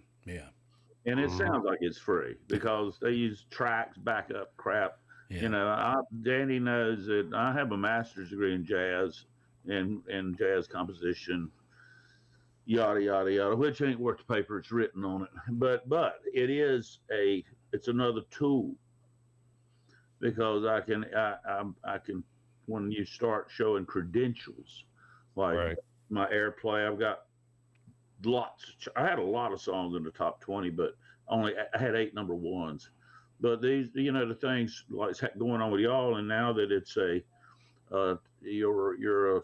And it sounds like it's free because they use tracks, backup crap. You know, Danny knows that I have a master's degree in jazz and jazz composition, yada yada yada, which ain't worth the paper it's written on it. But it's another tool, because I can when you start showing credentials, like my airplay, I've got I had a lot of songs in the top 20, but I had 8 number ones. But these, you know, the things like going on with y'all, and now that it's your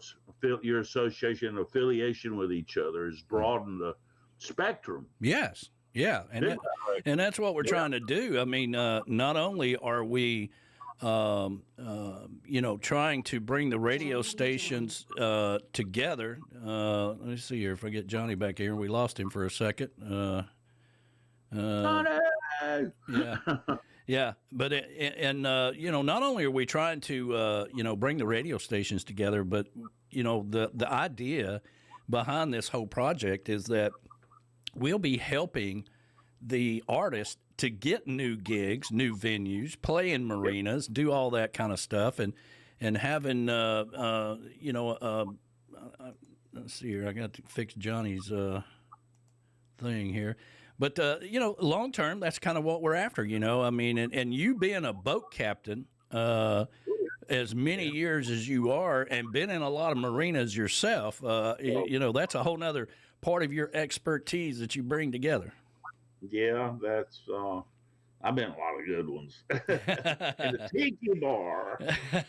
association affiliation with each other has broadened the spectrum. Yes. Yeah. And that's what we're trying to do. I mean, not only are we, you know, trying to bring the radio stations together. Let me see here if I get Johnny back here. We lost him for a second. Yeah. But you know, not only are we trying to you know, bring the radio stations together, but you know, the idea behind this whole project is that we'll be helping the artists to get new gigs, new venues, play in marinas, do all that kind of stuff, and having you know, let's see here, I got to fix Johnny's thing here, but you know, long term, that's kind of what we're after, you know. I mean, and you being a boat captain as many years as you are, and been in a lot of marinas yourself, you know, that's a whole nother part of your expertise that you bring together. Yeah, that's I've been in a lot of good ones. In the Tiki Bar,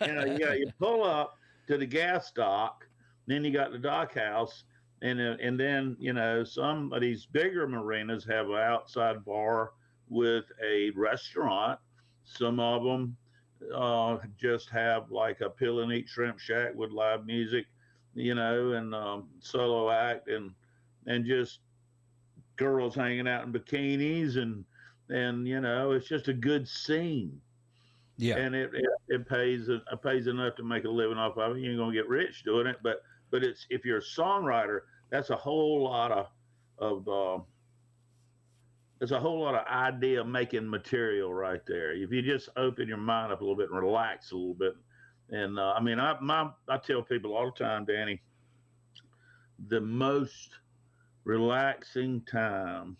you know, you pull up to the gas dock, then you got the dock house, and then, you know, some of these bigger marinas have an outside bar with a restaurant. Some of them just have like a pill and eat shrimp shack with live music, you know, and solo act, and just girls hanging out in bikinis, and you know, it's just a good scene. Yeah, and it pays enough to make a living off of it. You ain't gonna get rich doing it, but it's, if you're a songwriter, that's a whole lot of there's a whole lot of idea making material right there. If you just open your mind up a little bit and relax a little bit, and I mean, I tell people all the time, Danny, the most relaxing time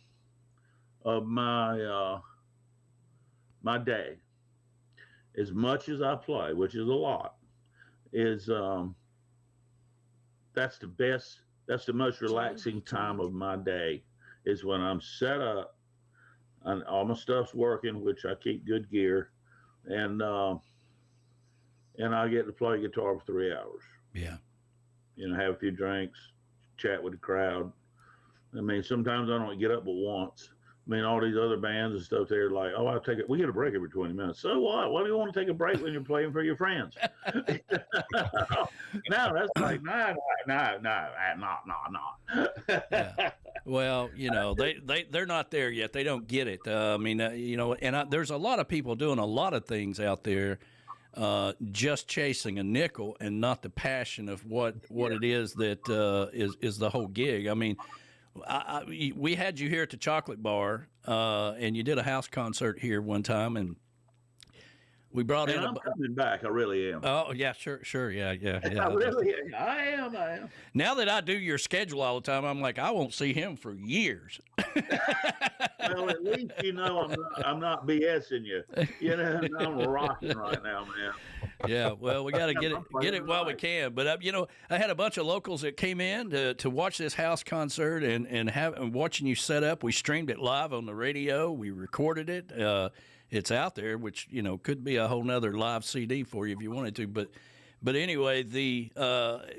of my my day, as much as I play, which is a lot, is that's the most relaxing time of my day, is when I'm set up and all my stuff's working, which I keep good gear, and I get to play guitar for 3 hours. Yeah. You know, have a few drinks, chat with the crowd. I mean, sometimes I don't get up but once, mean, all these other bands and stuff, they're like, oh, we get a break every 20 minutes. So what? Why do you want to take a break when you're playing for your friends? No, that's like, no. Yeah. Well, they're not there yet. They don't get it. There's a lot of people doing a lot of things out there, just chasing a nickel and not the passion of what it is that is the whole gig. I mean, we had you here at the Chocolate Bar, and you did a house concert here one time, and we brought in. I'm coming back. I really am. Oh yeah, sure, yeah. I am. Now that I do your schedule all the time, I'm like, I won't see him for years. Well, at least I'm not BSing you. I'm rocking right now, man. Yeah, well, we got to get it while we can. But I had a bunch of locals that came in to watch this house concert and watching you set up. We streamed it live on the radio. We recorded it. It's out there, which could be a whole nother live CD for you if you wanted to. But anyway, the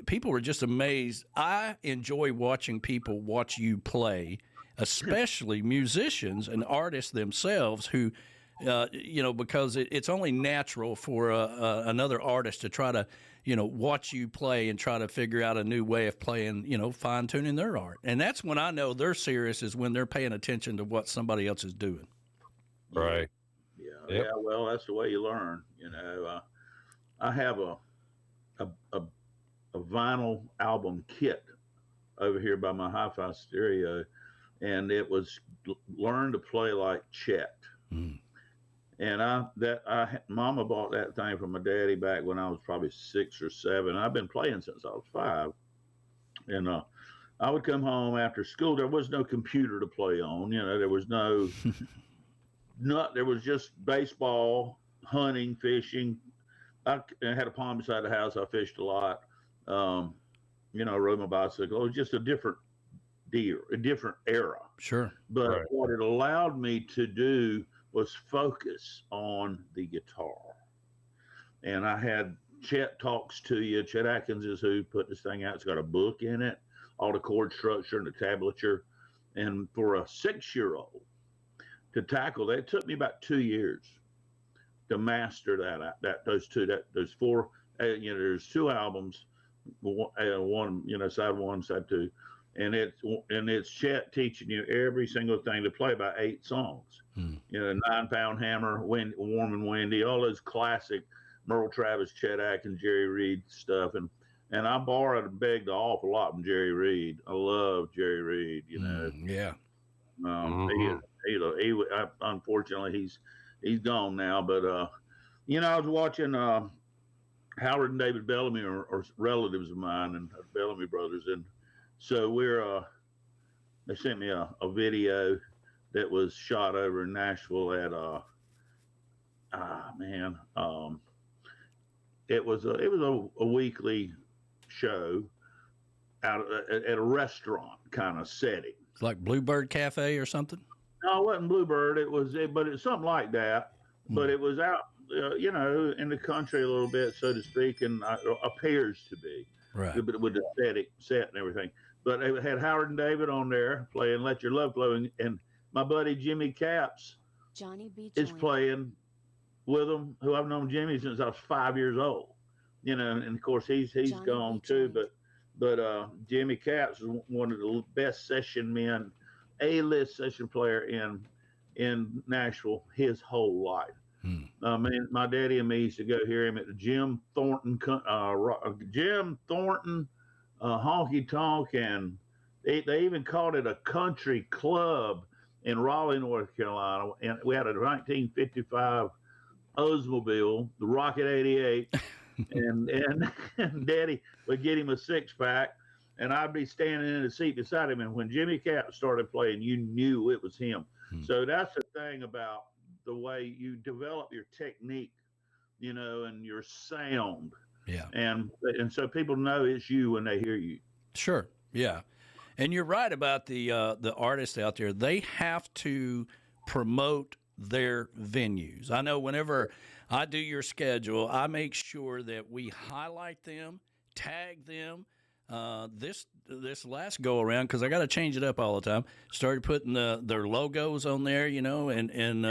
people were just amazed. I enjoy watching people watch you play, especially musicians and artists themselves who. Because it's only natural for another artist to try to, watch you play and try to figure out a new way of playing, fine tuning their art. And that's when I know they're serious, is when they're paying attention to what somebody else is doing. Right. Yeah. Yep. Yeah. Well, that's the way you learn. I have a vinyl album kit over here by my hi-fi stereo, and it was Learn to Play Like Chet. Mm. And Mama bought that thing from my daddy back when I was probably 6 or 7. I've been playing since I was 5. And I would come home after school. There was no computer to play on. There was there was just baseball, hunting, fishing. I had a pond beside the house. I fished a lot. Rode my bicycle. It was just a different era. Sure. But what it allowed me to do was focus on the guitar. And I had Chet Talks to You. Chet Atkins is who put this thing out. It's got a book in it, all the chord structure and the tablature. And for a 6-year-old to tackle that, it took me about 2 years to master those 4, there's 2 albums, one, side 1, side 2. And it's Chet teaching you every single thing to play by 8 songs. 9-Pound Hammer, Warm and Windy, all those classic Merle Travis, Chet Atkins, Jerry Reed stuff. And I borrowed and begged an awful lot from Jerry Reed. I love Jerry Reed, Yeah. Unfortunately, he's gone now. But, I was watching Howard and David Bellamy are relatives of mine and Bellamy brothers. And so they sent me a video that was shot over in Nashville at it was a weekly show out at a restaurant kind of setting. It's like Bluebird Cafe or something? No, it wasn't Bluebird. But it's something like that. But it was out, in the country a little bit, so to speak, and appears to be. Right. With the set and everything. But it had Howard and David on there playing Let Your Love Flow, and my buddy Jimmy Capps is playing with them, who I've known Jimmy since I was 5 years old. And of course he's gone too, but Jimmy Capps is one of the best session men, A-list session player in Nashville his whole life. My daddy and me used to go hear him at the Jim Thornton honky tonk, and they even called it a country club in Raleigh, North Carolina. And we had a 1955 Oldsmobile, the Rocket 88, and Daddy would get him a 6-pack, and I'd be standing in the seat beside him. And when Jimmy Capps started playing, you knew it was him. So that's the thing about the way you develop your technique, and your sound. Yeah. And so people know it's you when they hear you. Sure. Yeah. And you're right about the artists out there. They have to promote their venues. I know whenever I do your schedule, I make sure that we highlight them, tag them, This last go around, because I got to change it up all the time. Started putting their logos on there, and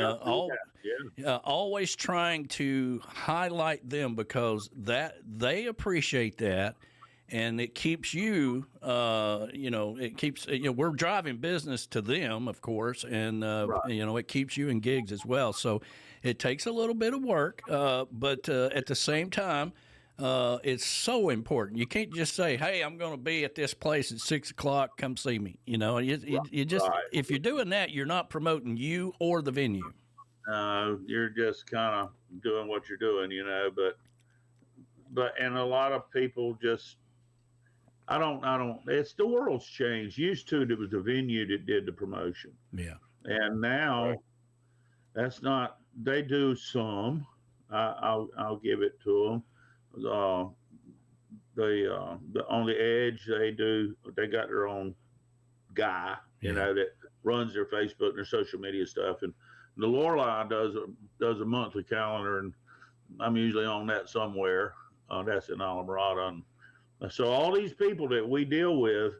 always trying to highlight them, because that they appreciate that, and it keeps you, it keeps we're driving business to them, of course, and it keeps you in gigs as well. So it takes a little bit of work, but at the same time. It's so important. You can't just say, "Hey, I'm going to be at this place at 6:00. Come see me." You just if you're doing that, you're not promoting you or the venue. You're just kind of doing what you're doing, and a lot of people just, I don't. It's the world's changed. Used to, it was the venue that did the promotion. Yeah. And now, that's not. They do some. I'll give it to them. On the edge, they got their own guy, that runs their Facebook and their social media stuff, and the Lorelei does a monthly calendar, and I'm usually on that somewhere. That's in Alamorada, and so all these people that we deal with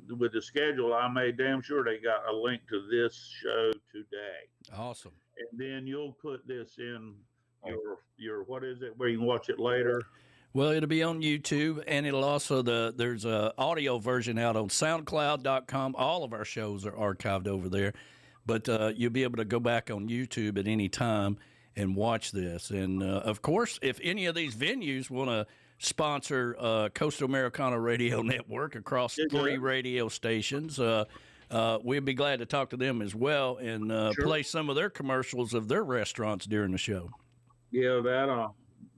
the schedule, I made damn sure they got a link to this show today. Awesome. And then you'll put this in your what is it, where you can watch it later? Well, it'll be on YouTube, and it'll also there's a audio version out on SoundCloud.com. All of our shows are archived over there, but you'll be able to go back on YouTube at any time and watch this. And of course, if any of these venues want to sponsor Coastal Americana Radio Network across 3 radio stations, we'd be glad to talk to them as well and play some of their commercials of their restaurants during the show. Yeah,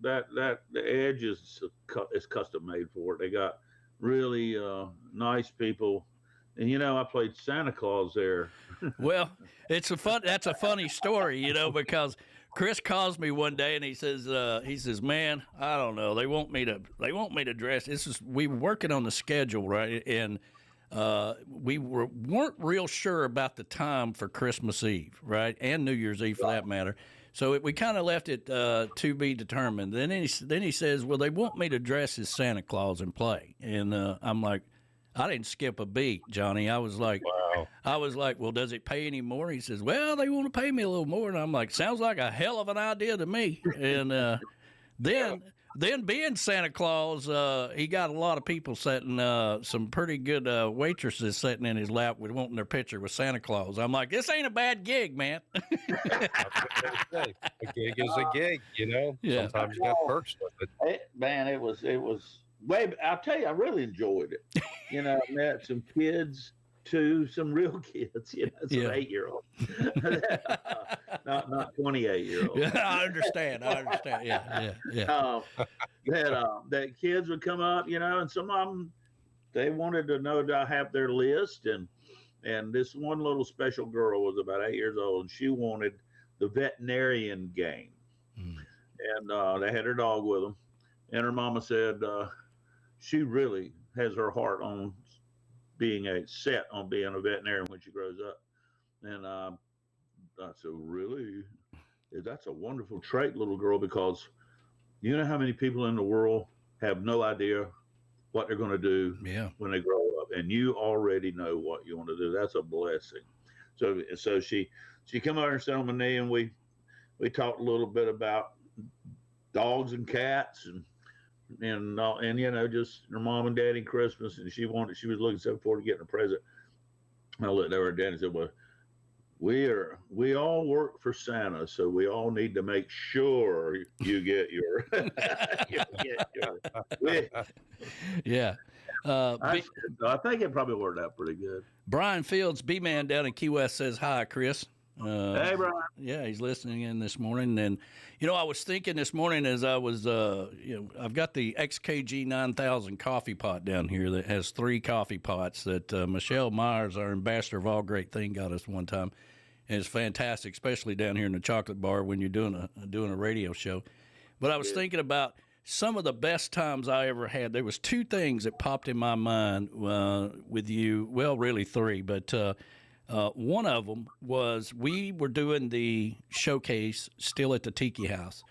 that the edge is custom made for it. They got really nice people, and I played Santa Claus there. Well, that's a funny story, because Chris calls me one day and he says, "Man, I don't know. They want me to dress. We were working on the schedule, right, and." We weren't real sure about the time for Christmas Eve, right, and New Year's Eve for that matter. So we kind of left it to be determined. Then he says, "Well, they want me to dress as Santa Claus and play," and I'm like, I didn't skip a beat, Johnny. I was like, "Well, does it pay any more?" He says, "Well, they want to pay me a little more," and I'm like, "Sounds like a hell of an idea to me." And Then being Santa Claus, he got a lot of people sitting, some pretty good waitresses sitting in his lap with wanting their picture with Santa Claus. I'm like, this ain't a bad gig, man. A gig is a gig, Yeah. Sometimes you got perks with it. It was way. I'll tell you, I really enjoyed it. I met some kids too, some real kids. Some 8-year-olds, not 28-year-olds. Yeah, I understand. Yeah. That kids would come up, and some of them, they wanted to know that I have their list, and this one little special girl was about 8 years old, and she wanted the veterinarian game, and they had her dog with them, and her mama said she really has her heart on being being a veterinarian when she grows up. And I said, really? That's a wonderful trait, little girl, because you know how many people in the world have no idea what they're going to do when they grow up, and you already know what you want to do. That's a blessing. So she come over and sat on my knee, and we talked a little bit about dogs and cats and just her mom and daddy Christmas, and she was looking so forward to getting a present. I looked over at Daddy and said, "Well, we all work for Santa, so we all need to make sure you get your." Yeah. I think it probably worked out pretty good. Brian Fields, B-Man down in Key West, says hi, Chris. Hey, Brian. Yeah, he's listening in this morning. And, I was thinking this morning as I was, I've got the XKG 9000 coffee pot down here that has 3 coffee pots that Michelle Myers, our ambassador of All Great Thing, got us one time. And it's fantastic, especially down here in the chocolate bar when you're doing a radio show. But I was thinking about some of the best times I ever had. There was 2 things that popped in my mind with you. Well, really 3, but one of them was we were doing the showcase still at the Tiki House,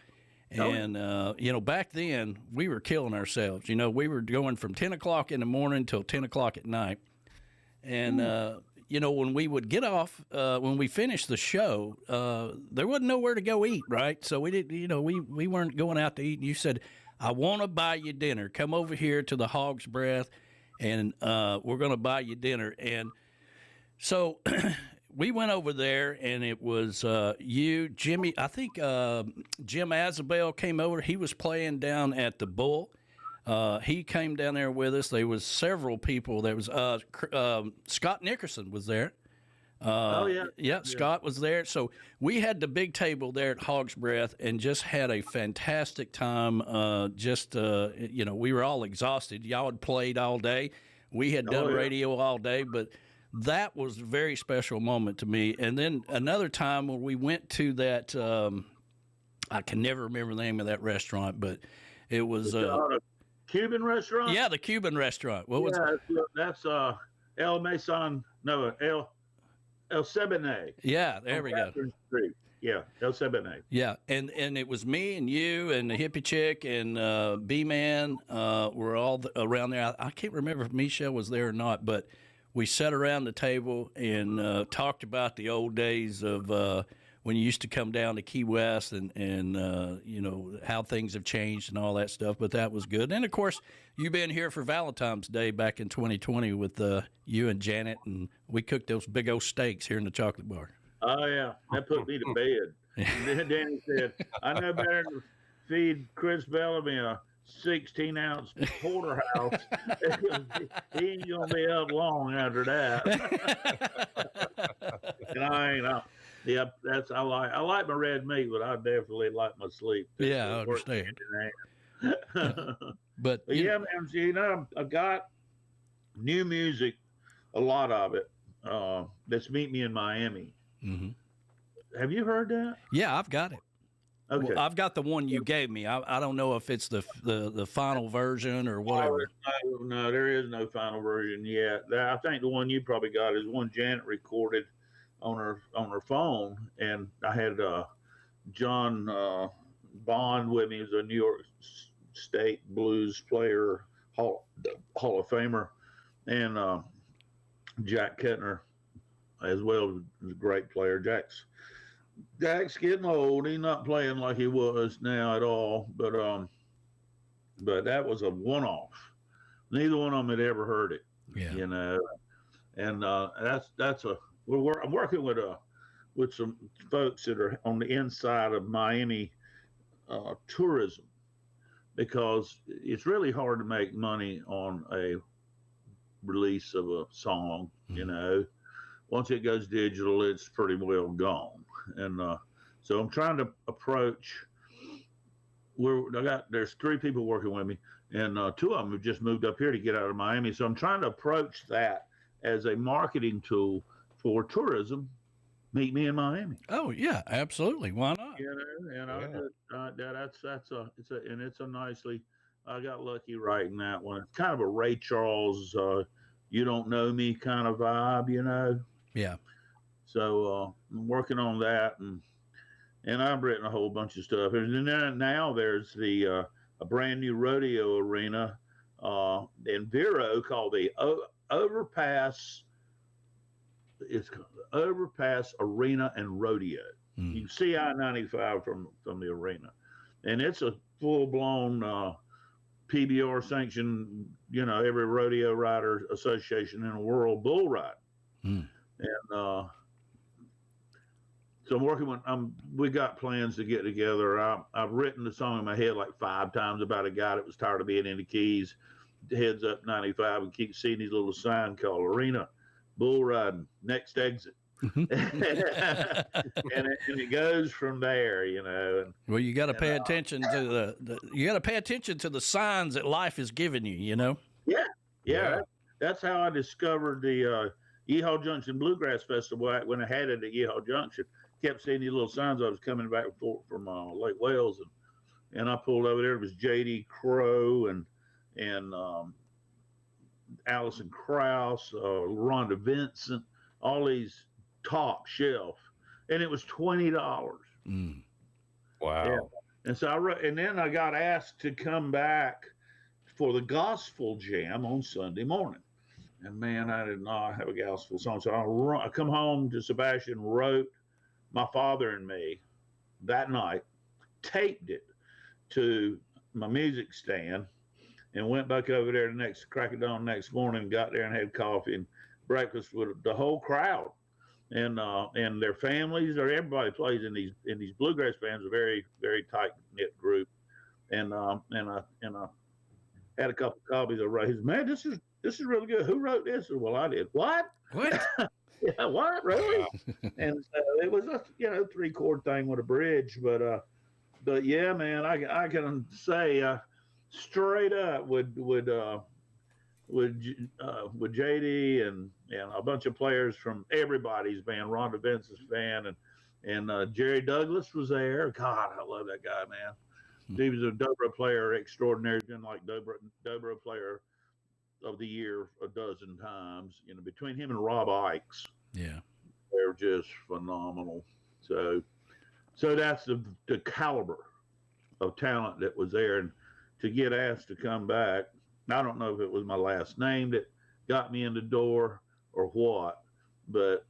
And, back then we were killing ourselves. We were going from 10 o'clock in the morning till 10 o'clock at night. And, when we would get off, when we finished the show, there wasn't nowhere to go eat, right? So we didn't, we weren't going out to eat. And you said, I want to buy you dinner. Come over here to the Hog's Breath, and we're going to buy you dinner. And so we went over there, and it was you, Jimmy. I think Jim Azabel came over. He was playing down at the Bull. He came down there with us. There was several people. There was Scott Nickerson was there. Yeah, Scott was there. So we had the big table there at Hog's Breath and just had a fantastic time. We were all exhausted. Y'all had played all day. We had done radio all day, but that was a very special moment to me. And then another time when we went to that, I can never remember the name of that restaurant, but it was Cuban restaurant? Yeah, the Cuban restaurant. What was it? That's El Mason, no, El Sebene. Yeah, there we go. Street. Yeah, El Sebene. Yeah, and it was me and you and the hippie chick and B-Man were all around there. I can't remember if Michelle was there or not, but we sat around the table and talked about the old days of when you used to come down to Key West and how things have changed and all that stuff. But that was good. And, of course, you've been here for Valentine's Day back in 2020 with you and Janet, and we cooked those big old steaks here in the chocolate bar. Oh, yeah. That put me to bed. And then Danny said, I know better than to feed Chris Bellamy a 16-ounce porterhouse. He ain't going to be up long after that. And I ain't. Yeah, I like my red meat, but I definitely like my sleep. Yeah, I understand. But yeah, man, I got new music, a lot of it. That's Meet Me in Miami. Mm-hmm. Have you heard that? Yeah, I've got it. Okay, well, I've got the one you gave me. I don't know if it's the final version or whatever. No, there is no final version yet. I think the one you probably got is one Janet recorded on her phone, and I had John Bond with me, who's a New York State blues player, Hall of Famer, and Jack Kettner as well, is a great player. Jack's getting old. He's not playing like he was now at all, but that was a one-off. Neither one of them had ever heard it. Yeah. And I'm working with some folks that are on the inside of Miami tourism, because it's really hard to make money on a release of a song. Mm-hmm. Once it goes digital, it's pretty well gone. And so I'm trying to approach. There's 3 people working with me, and 2 of them have just moved up here to get out of Miami. So I'm trying to approach that as a marketing tool for tourism. Meet Me in Miami. Oh yeah, absolutely. Why not? It's a nicely. I got lucky writing that one. It's kind of a Ray Charles, "You Don't Know Me" kind of vibe, Yeah. So I'm working on that, and I've written a whole bunch of stuff. And then now there's a brand new rodeo arena in Vero called the Overpass. It's Overpass Arena and Rodeo. You can see I-95 from the arena, and it's a full-blown PBR sanctioned, every rodeo rider association in the world bull ride. And so I'm working with. We got plans to get together. I've written the song in my head like 5 times about a guy that was tired of being in the Keys, heads up 95, and keeps seeing these little sign called Arena Bull Riding, next exit. and it goes from there, And, well, you got to pay attention to you got to pay attention to the signs that life is giving you. Yeah. That's how I discovered the Yeehaw Junction Bluegrass Festival when I had it at Yeehaw Junction. Kept seeing these little signs. I was coming back from Lake Wales, and I pulled over there. It was J.D. Crowe and Alison Krauss, Rhonda Vincent, all these top shelf, and it was $20. Wow. And so and then I got asked to come back for the gospel jam on Sunday morning. And man, I did not have a gospel song. So I come home to Sebastian, wrote My Father and Me that night, taped it to my music stand, and went back over there the next crack of dawn next morning, got there and had coffee and breakfast with the whole crowd and their families, or everybody plays in these bluegrass bands, a very, very tight knit group. And I had a couple of copies of Ray. He said, man, this is really good. Who wrote this? Well, I did. What? Yeah, what? Really? And it was a 3-chord thing with a bridge, but yeah, man, I can say straight up with JD and a bunch of players from everybody's band, Rhonda Vince's band, and Jerry Douglas was there. God, I love that guy, man. He was a dobro player extraordinary. He's been like dobro player of the year a dozen times. Between him and Rob Ikes, yeah, they're just phenomenal. So that's the caliber of talent that was there, and to get asked to come back, I don't know if it was my last name that got me in the door or what, but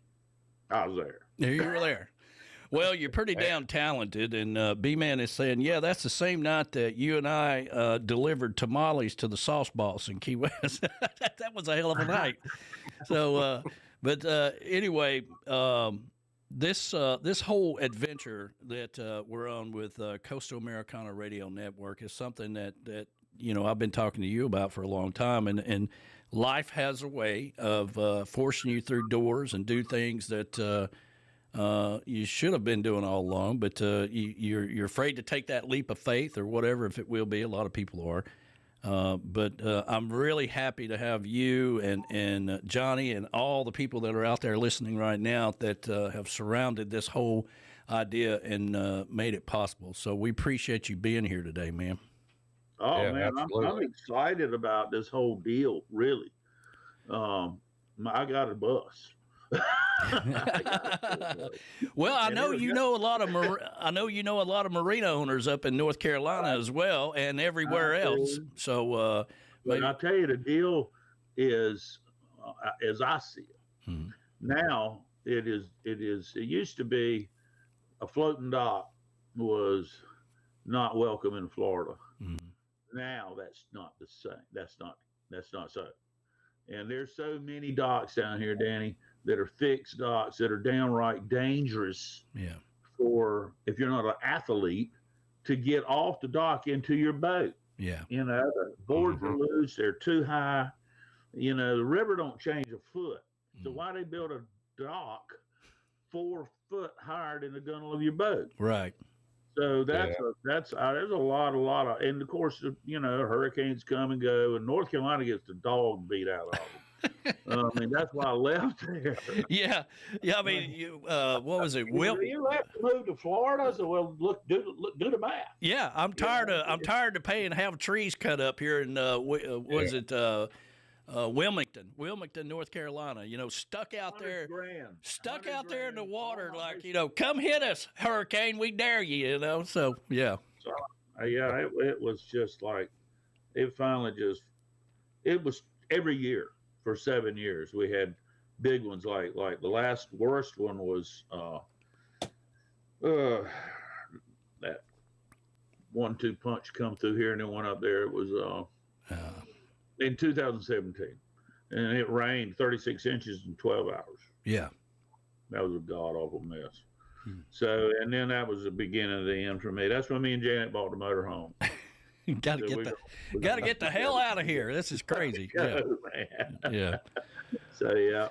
I was there. You were there. Well, you're pretty damn talented, and B-Man is saying, yeah, that's the same night that you and I delivered tamales to the Sauce Boss in Key West. That was a hell of a night. So, but anyway, this whole adventure that we're on with Coastal Americana Radio Network is something that I've been talking to you about for a long time, and life has a way of forcing you through doors and do things that you should have been doing all along, but you're afraid to take that leap of faith or whatever, if it will be. A lot of people are. But I'm really happy to have you and Johnny and all the people that are out there listening right now that have surrounded this whole idea and made it possible. So we appreciate you being here today, man. Oh, yeah, man, I'm excited about this whole deal, really. I got a bus. Well, I know you know a lot of marina owners up in North Carolina as well, and everywhere else. So, but I'll tell you, the deal is, as I see it, now it used to be a floating dock was not welcome in Florida. Now that's not the same. That's not so. And there's so many docks down here, Danny, that are fixed docks that are downright dangerous. Yeah. For if you're not an athlete, to get off the dock into your boat. Yeah. The boards are loose, they're too high. The river don't change a foot. So why they build a dock 4 foot higher than the gunnel of your boat? Right. So there's a lot of, and of course, hurricanes come and go, and North Carolina gets the dog beat out of them. I mean, that's why I left there. Yeah. I mean, what was it? You left to move to Florida. So well, do the math. Yeah, I'm tired of paying to have trees cut up here in Wilmington, North Carolina. Stuck out there in the water, like come hit us, hurricane, we dare you. So yeah. So it was just like it was every year. For 7 years, we had big ones like the last worst one was that 1-2 punch come through here and then one up there. It was in 2017, and it rained 36 inches in 12 hours. Yeah, that was a god awful mess. So, and then that was the beginning of the end for me. That's when me and Janet bought the motorhome. Got to get the hell out of here. This is crazy. Man. Yeah. So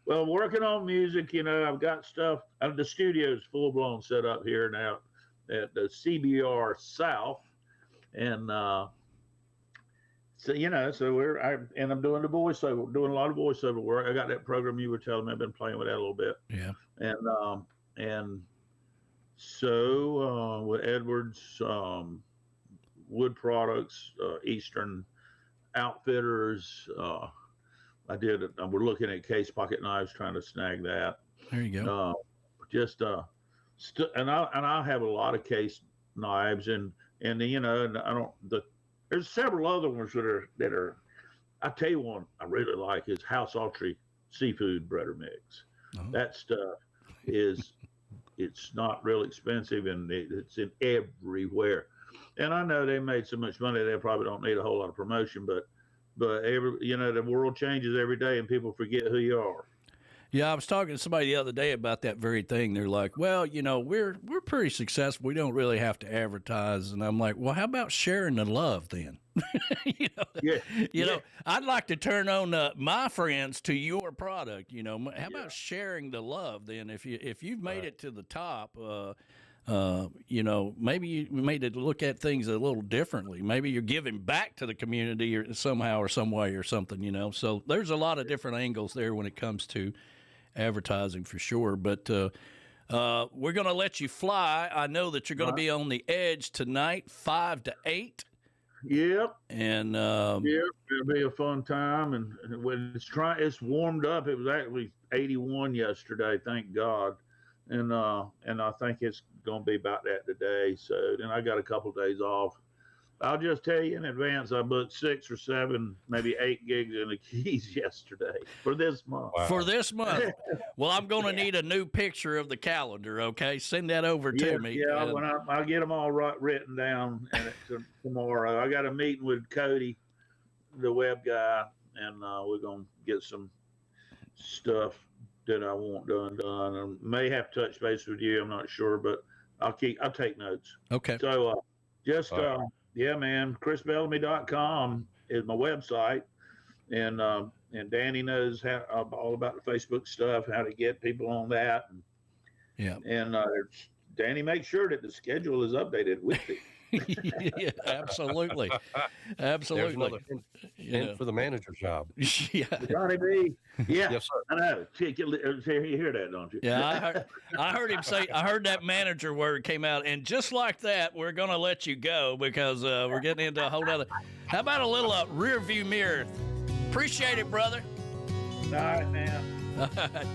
working on music. I've got stuff. The studio's full blown set up here now at the CBR South, and so I'm doing the voiceover, doing a lot of voiceover work. I got that program you were telling me. I've been playing with that a little bit. Yeah. And so with Edwards. Wood Products, Eastern Outfitters. We're looking at case pocket knives, trying to snag that. There you go. And I have a lot of case knives, and and I don't there's several other ones that are. I tell you one I really like is House Autry seafood breader mix. Oh. That stuff is it's not real expensive, and it's in everywhere. And I know they made so much money they probably don't need a whole lot of promotion, but the world changes every day, and people forget who you are. Yeah, I was talking to somebody the other day about that very thing. They're like, "Well, we're pretty successful. We don't really have to advertise." And I'm like, "Well, how about sharing the love then?" I'd like to turn on my friends to your product. How about sharing the love then? If you've made it to the top, maybe you made it look at things a little differently. Maybe you're giving back to the community or somehow or some way or something. So there's a lot of different angles there when it comes to advertising for sure. But we're going to let you fly. I know that you're going to be on the edge tonight, 5 to 8. Yep. And it'll be a fun time. And when it's warmed up. It was actually 81 yesterday, thank God. And I think it's going to be about that today. So then I got a couple of days off. I'll just tell you in advance, I booked 6 or 7, maybe 8 gigs in the Keys yesterday for this month. Wow. For this month. Well, I'm going to need a new picture of the calendar, okay? Send that over to me. Yeah, when I'll get them all written down tomorrow. I got a meeting with Cody, the web guy, and we're going to get some stuff that I want done. I may have to touch base with you. I'm not sure, but I'll take notes. Okay. So yeah, man, chrisbellamy.com is my website, and Danny knows all about the Facebook stuff, how to get people on that. And Danny makes sure that the schedule is updated with it. Yeah, absolutely. Absolutely. And for the manager job. Yeah. Johnny B. Yeah. Yes, sir. I know. You hear that, don't you? Yeah, I heard him say, I heard that manager word came out, and just like that, we're going to let you go because we're getting into a whole other. How about a little rear view mirror? Appreciate it, brother. All right, man.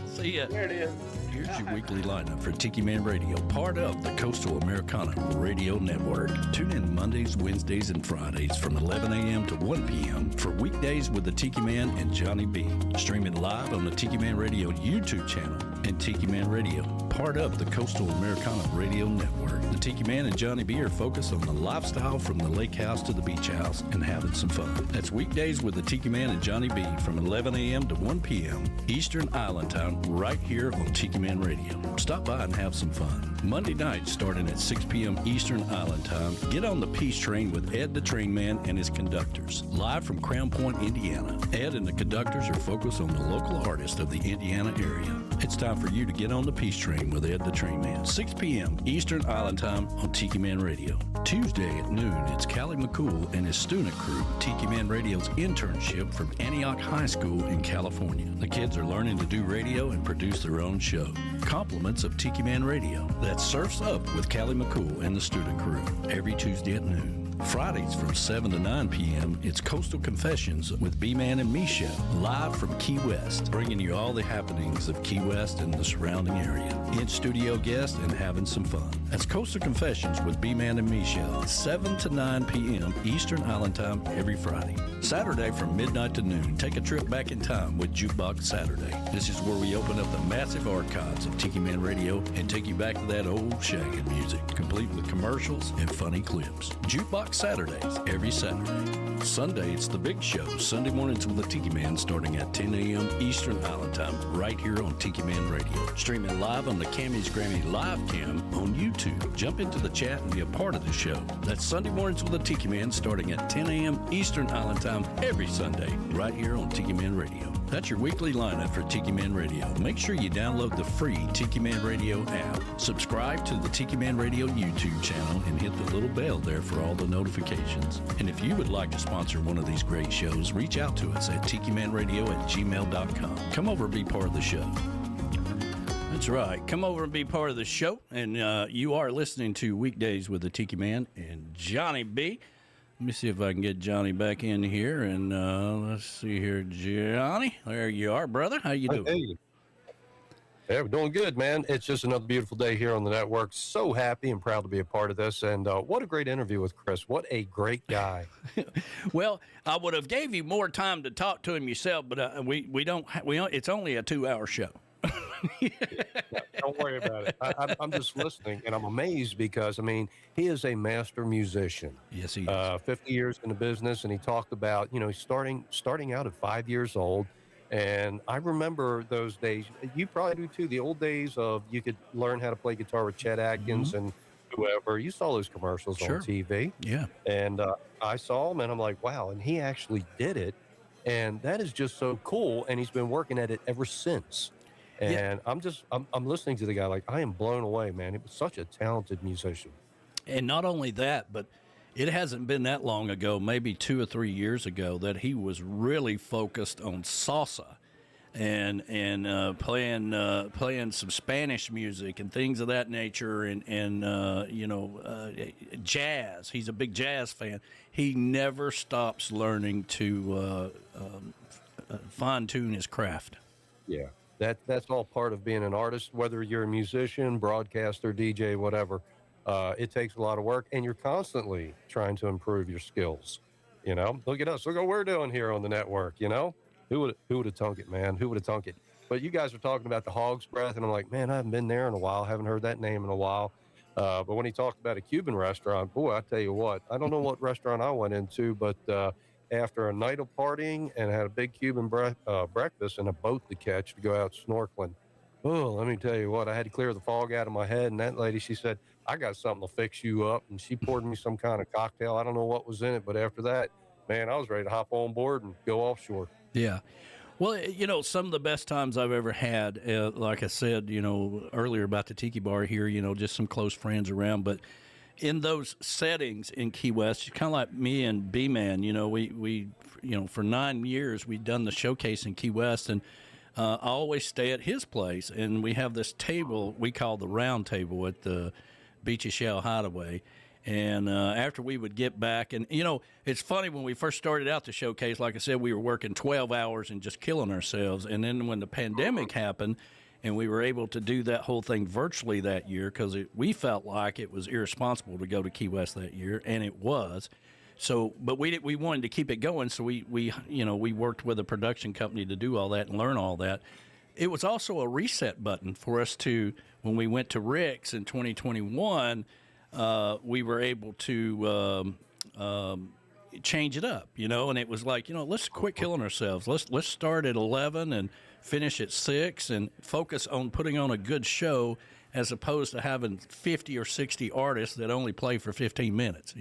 See ya. There it is. Here's your weekly lineup for Tiki Man Radio, part of the Coastal Americana Radio Network. Tune in Mondays, Wednesdays, and Fridays from 11 a.m. to 1 p.m. for Weekdays with the Tiki Man and Johnny B. Streaming live on the Tiki Man Radio YouTube channel and Tiki Man Radio, part of the Coastal Americana Radio Network. The Tiki Man and Johnny B are focused on the lifestyle from the lake house to the beach house and having some fun. That's Weekdays with the Tiki Man and Johnny B from 11 a.m. to 1 p.m. Eastern Island Time, right here on Tiki Man Radio. Stop by and have some fun. Monday nights starting at 6 p.m. Eastern Island Time, get on the Peace Train with Ed the Train Man and his conductors. Live from Crown Point, Indiana. Ed and the conductors are focused on the local artists of the Indiana area. It's time for you to get on the Peace Train with Ed the Train Man. 6 p.m. Eastern Island Time on Tiki Man Radio. Tuesday at noon, it's Callie McCool and his student crew, Tiki Man Radio's internship from Antioch High School in California. The kids are learning to do radio and produce their own show. Compliments of Tiki Man Radio. That Surfs Up with Callie McCool and the student crew every Tuesday at noon. Fridays from 7 to 9 p.m., it's Coastal Confessions with B-Man and Misha, live from Key West, bringing you all the happenings of Key West and the surrounding area. In-studio guests and having some fun. That's Coastal Confessions with B-Man and Misha, 7 to 9 p.m. Eastern Island Time every Friday. Saturday from midnight to noon, take a trip back in time with Jukebox Saturday. This is where we open up the massive archives of Tiki Man Radio and take you back to that old shagging music, complete with commercials and funny clips. Jukebox Saturdays every Saturday. Sunday, it's the big show. Sunday mornings with the Tiki Man starting at 10 a.m. Eastern Island Time right here on Tiki Man Radio. Streaming live on the Cammy's Grammy Live Cam on YouTube. Jump into the chat and be a part of the show. That's Sunday mornings with the Tiki Man starting at 10 a.m. Eastern Island Time every Sunday right here on Tiki Man Radio. That's your weekly lineup for Tiki Man Radio. Make sure you download the free Tiki Man Radio app. Subscribe to the Tiki Man Radio YouTube channel and hit the little bell there for all the notifications. And if you would like to sponsor one of these great shows, reach out to us at tikimanradio@gmail.com. Come over and be part of the show. That's right. Come over and be part of the show. And you are listening to Weekdays with the Tiki Man and Johnny B. Let me see if I can get Johnny back in here. And let's see here, Johnny. There you are, brother. How you doing? Hey. Yeah, we're doing good, man. It's just another beautiful day here on the network. So happy and proud to be a part of this. And what a great interview with Chris. What a great guy. Well, I would have gave you more time to talk to him yourself, but we don't. It's only a 2-hour show. Don't worry about it. I'm just listening, and I'm amazed because, I mean, he is a master musician. Yes, he is. 50 years in the business, and he talked about, he's starting out at 5 years old. And I remember those days. You probably do too. The old days of you could learn how to play guitar with Chet Atkins and whoever. You saw those commercials on TV. Yeah. And I saw him, and I'm like, wow. And he actually did it, and that is just so cool. And he's been working at it ever since. And I'm listening to the guy like I am blown away, man. He was such a talented musician. And not only that, but it hasn't been that long ago, maybe 2 or 3 years ago, that he was really focused on salsa and playing some Spanish music and things of that nature, and jazz. He's a big jazz fan. He never stops learning to fine tune his craft. Yeah, that's all part of being an artist. Whether you're a musician, broadcaster, DJ, whatever. It takes a lot of work, and you're constantly trying to improve your skills. Look at us. Look what we're doing here on the network. Who would have thunk it, man? Who would have thunk it? But you guys are talking about the Hog's Breath, and I'm like, man, I haven't been there in a while. Haven't heard that name in a while. But when he talked about a Cuban restaurant, boy, I tell you what, I don't know what restaurant I went into, but after a night of partying and had a big Cuban breakfast and a boat to catch to go out snorkeling, oh, let me tell you what, I had to clear the fog out of my head. And that lady, she said, I got something to fix you up. And she poured me some kind of cocktail. I don't know what was in it, but after that, man, I was ready to hop on board and go offshore. Yeah. Well, some of the best times I've ever had, like I said, earlier about the Tiki Bar here, just some close friends around. But in those settings in Key West, kind of like me and B-Man, we for 9 years, we've done the showcase in Key West, and I always stay at his place, and we have this table we call the round table at the Beachy Shell Hideaway. And after we would get back, and, it's funny, when we first started out the showcase, like I said, we were working 12 hours and just killing ourselves. And then when the pandemic happened and we were able to do that whole thing virtually that year, because we felt like it was irresponsible to go to Key West that year, and it was. So, but we wanted to keep it going, so we worked with a production company to do all that and learn all that. It was also a reset button for us to, when we went to Rick's in 2021, we were able to change it up, and it was like, let's quit killing ourselves. Let's start at 11 and finish at 6 and focus on putting on a good show, as opposed to having 50 or 60 artists that only play for 15 minutes,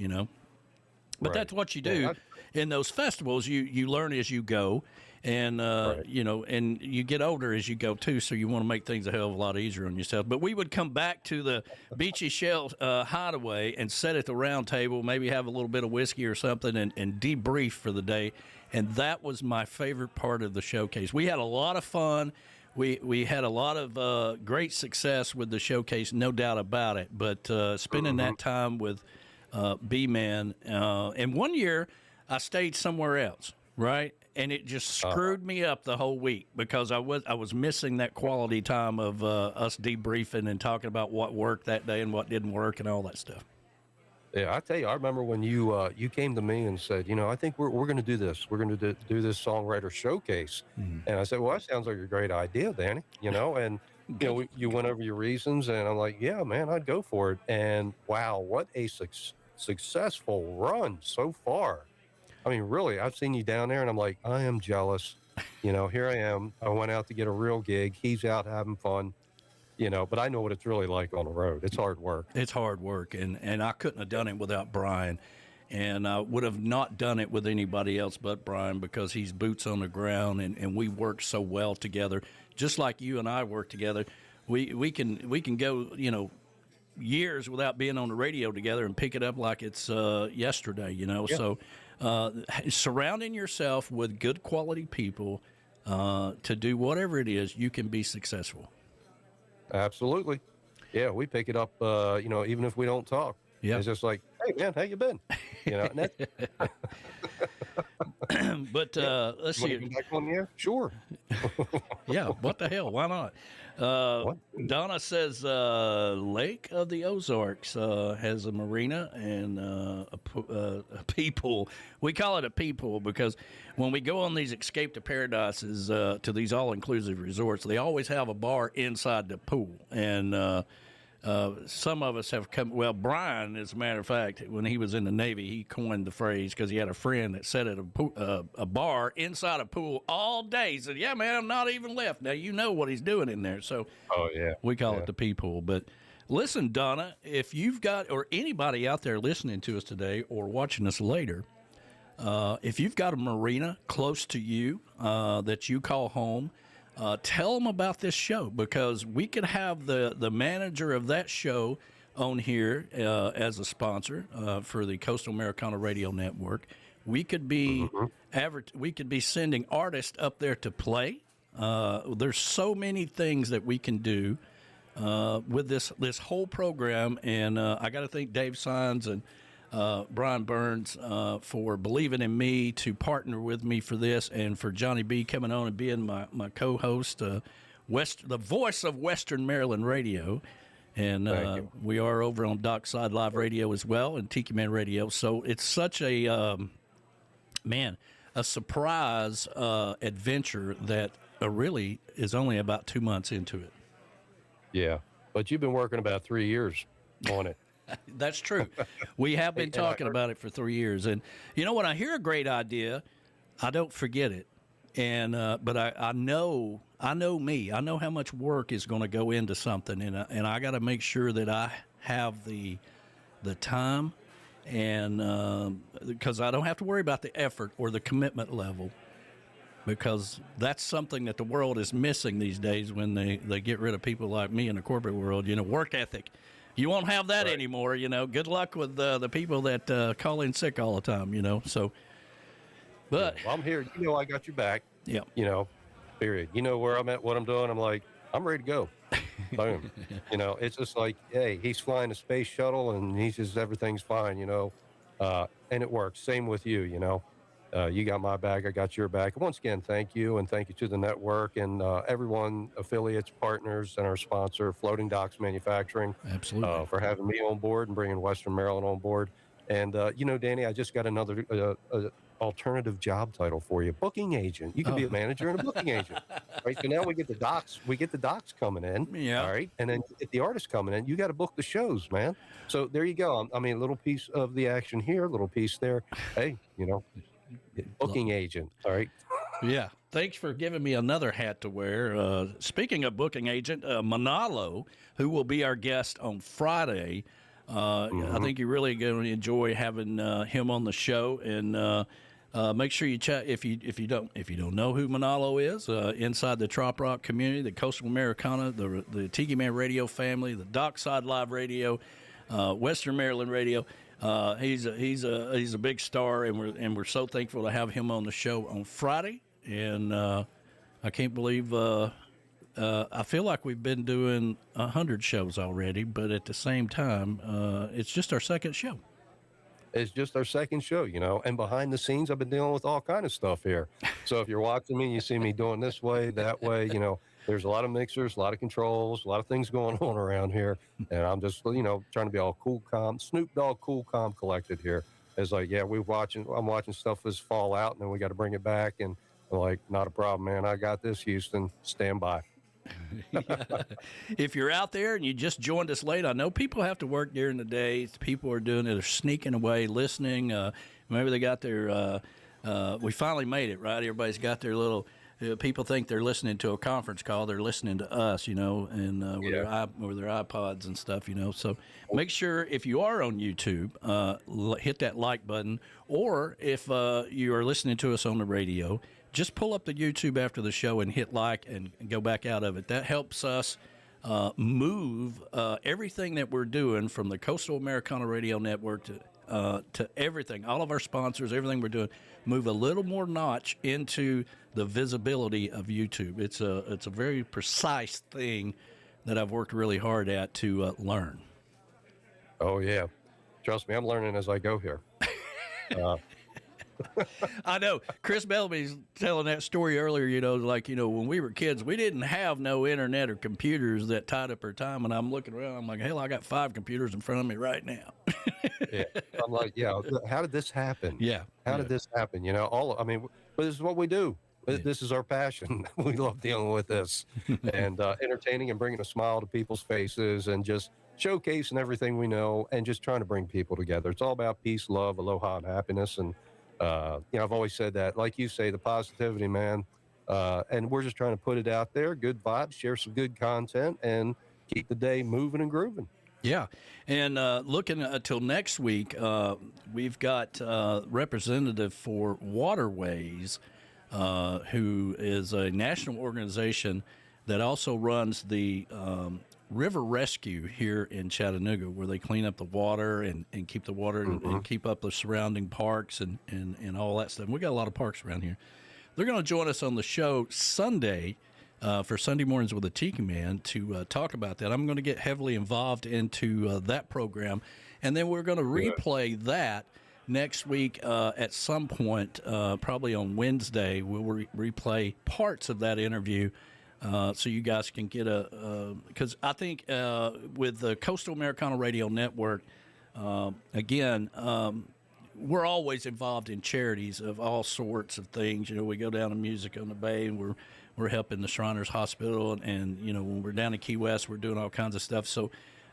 But that's what you do in those festivals. You learn as you go, and and you get older as you go too. So you want to make things a hell of a lot easier on yourself. But we would come back to the Beachy Shell Hideaway and sit at the round table, maybe have a little bit of whiskey or something, and debrief for the day. And that was my favorite part of the showcase. We had a lot of fun. We had a lot of great success with the showcase, no doubt about it. But spending that time with B-Man. And one year I stayed somewhere else, right? And it just screwed me up the whole week, because I was missing that quality time of us debriefing and talking about what worked that day and what didn't work and all that stuff. Yeah, I tell you, I remember when you came to me and said, I think we're going to do this. We're going to do this songwriter showcase. And I said, well, that sounds like a great idea, Danny. And you went over your reasons, and I'm like, yeah, man, I'd go for it. And wow, what a successful run so far. I mean, really, I've seen you down there, and I'm like, I am jealous. Here I am. I went out to get a real gig. He's out having fun. But I know what it's really like on the road. It's hard work. It's hard work, and I couldn't have done it without Brian, and I would have not done it with anybody else but Brian, because he's boots on the ground, and we work so well together, just like you and I work together. We can go, years without being on the radio together and pick it up like it's yesterday, Yeah. So surrounding yourself with good quality people to do whatever it is, you can be successful. Absolutely. Yeah, we pick it up, even if we don't talk. Yeah. It's just like, hey, man, how you been? And But let's You want to see. come back on the air? Sure. Yeah, what the hell? Why not? What? Donna says Lake of the Ozarks has a marina and a peepool. We call it a peepool because when we go on these escape to paradises to these all-inclusive resorts, they always have a bar inside the pool. And some of us have come. Well, Brian, as a matter of fact, when he was in the Navy, he coined the phrase because he had a friend that sat at a bar inside a pool all day. He said, "Yeah, man, I'm not even left." Now you know what he's doing in there, so Oh, yeah. we call it the pee pool. But listen, Donna, if you've got or anybody out there listening to us today or watching us later, if you've got a marina close to you that you call home. Tell them about this show because we could have the manager of that show on here as a sponsor for the Coastal Americana Radio Network. We could be we could be sending artists up there to play. There's so many things that we can do with this whole program, and I got to thank Dave Sines and Brian Burns for believing in me to partner with me for this, and for Johnny B coming on and being my co-host, the voice of Western Maryland Radio. And we are over on Dockside Live Radio as well and Tiki Man Radio. So it's such a surprise adventure that really is only about 2 months into it. Yeah. But you've been working about 3 years on it. That's true. We have been talking about it for 3 years. And, you know, when I hear a great idea, I don't forget it. And but I know me. I know how much work is going to go into something. And I got to make sure that I have the time and because I don't have to worry about the effort or the commitment level, because that's something that the world is missing these days when they get rid of people like me in the corporate world. You know, work ethic. You won't have that anymore, you know. Good luck with the people that call in sick all the time, you know. So, but well, I'm here. You know, I got your back. Yeah. You know, period. You know where I'm at, what I'm doing. I'm like, I'm ready to go. Boom. You know, it's just like, hey, he's flying a space shuttle and he's just, everything's fine, you know. And it works. Same with you, you know. You got my back, I got your back. Once again, thank you, and thank you to the network and everyone, affiliates, partners, and our sponsor, Floating Docks Manufacturing. Absolutely. For having me on board and bringing Western Maryland on board. And, you know, Danny, I just got another alternative job title for you, booking agent. You can be a manager and a booking agent. Right? So now we get the docs coming in. Yeah. All right. And then if the artists coming in, you got to book the shows, man. So there you go. I mean, a little piece of the action here, a little piece there. Hey, you know, booking agent. All right. Yeah. Thanks for giving me another hat to wear. Speaking of booking agent, Manalo, who will be our guest on Friday, I think you're really going to enjoy having him on the show. And make sure you check if you don't know who Manalo is, inside the Trop Rock community, the Coastal Americana, the Tiki Man Radio family, the Dockside Live Radio, Western Maryland Radio. He's a big star, and we're so thankful to have him on the show on Friday. And I can't believe I feel like we've been doing 100 shows already, but at the same time, it's just our second show. It's just our second show, you know, and behind the scenes, I've been dealing with all kind of stuff here. So if you're watching me, you see me doing this way, that way, you know, there's a lot of mixers, a lot of controls, a lot of things going on around here. And I'm just, you know, trying to be all cool, calm, Snoop Dogg, cool, calm, collected here. It's like, yeah, I'm watching stuff as fall out, and then we got to bring it back. And I'm like, not a problem, man. I got this, Houston. Stand by. If you're out there and you just joined us late, I know people have to work during the day. People are doing it. They're sneaking away, listening. Maybe they got their we finally made it, right? Everybody's got their little people think they're listening to a conference call. They're listening to us, you know, and with their iPods and stuff, you know. So make sure if you are on YouTube, hit that like button, or if you are listening to us on the radio, just pull up the YouTube after the show and hit like and go back out of it. That helps us move everything that we're doing from the Coastal Americana Radio Network to everything, all of our sponsors, everything we're doing, move a little more notch into the visibility of YouTube. It's a very precise thing that I've worked really hard at to learn. Oh, yeah. Trust me, I'm learning as I go here. I know. Chris Bellamy's telling that story earlier, when we were kids, we didn't have no internet or computers that tied up our time. And I'm looking around, I'm like, hell, I got 5 computers in front of me right now. Yeah. I'm like, yeah, how did this happen? Yeah. How did this happen? But this is what we do. This is our passion. We love dealing with this and entertaining and bringing a smile to people's faces and just showcasing everything we know and just trying to bring people together. It's all about peace, love, aloha, and happiness. And, I've always said that, like you say, the positivity, man. And we're just trying to put it out there, good vibes, share some good content, and keep the day moving and grooving. Yeah. And looking until next week, we've got representative for Waterways, who is a national organization that also runs the river rescue here in Chattanooga, where they clean up the water and keep the water and keep up the surrounding parks and all that stuff. We got a lot of parks around here. They're going to join us on the show Sunday for Sunday Mornings with the Tiki Man to talk about that. I'm going to get heavily involved into that program, and then we're going to replay that next week at some point, probably on Wednesday. We'll replay parts of that interview so you guys can get because I think with the Coastal Americana Radio Network, again, we're always involved in charities of all sorts of things. We go down to Music on the Bay, and we're helping the Shriners Hospital, and when we're down in Key West, we're doing all kinds of stuff. So,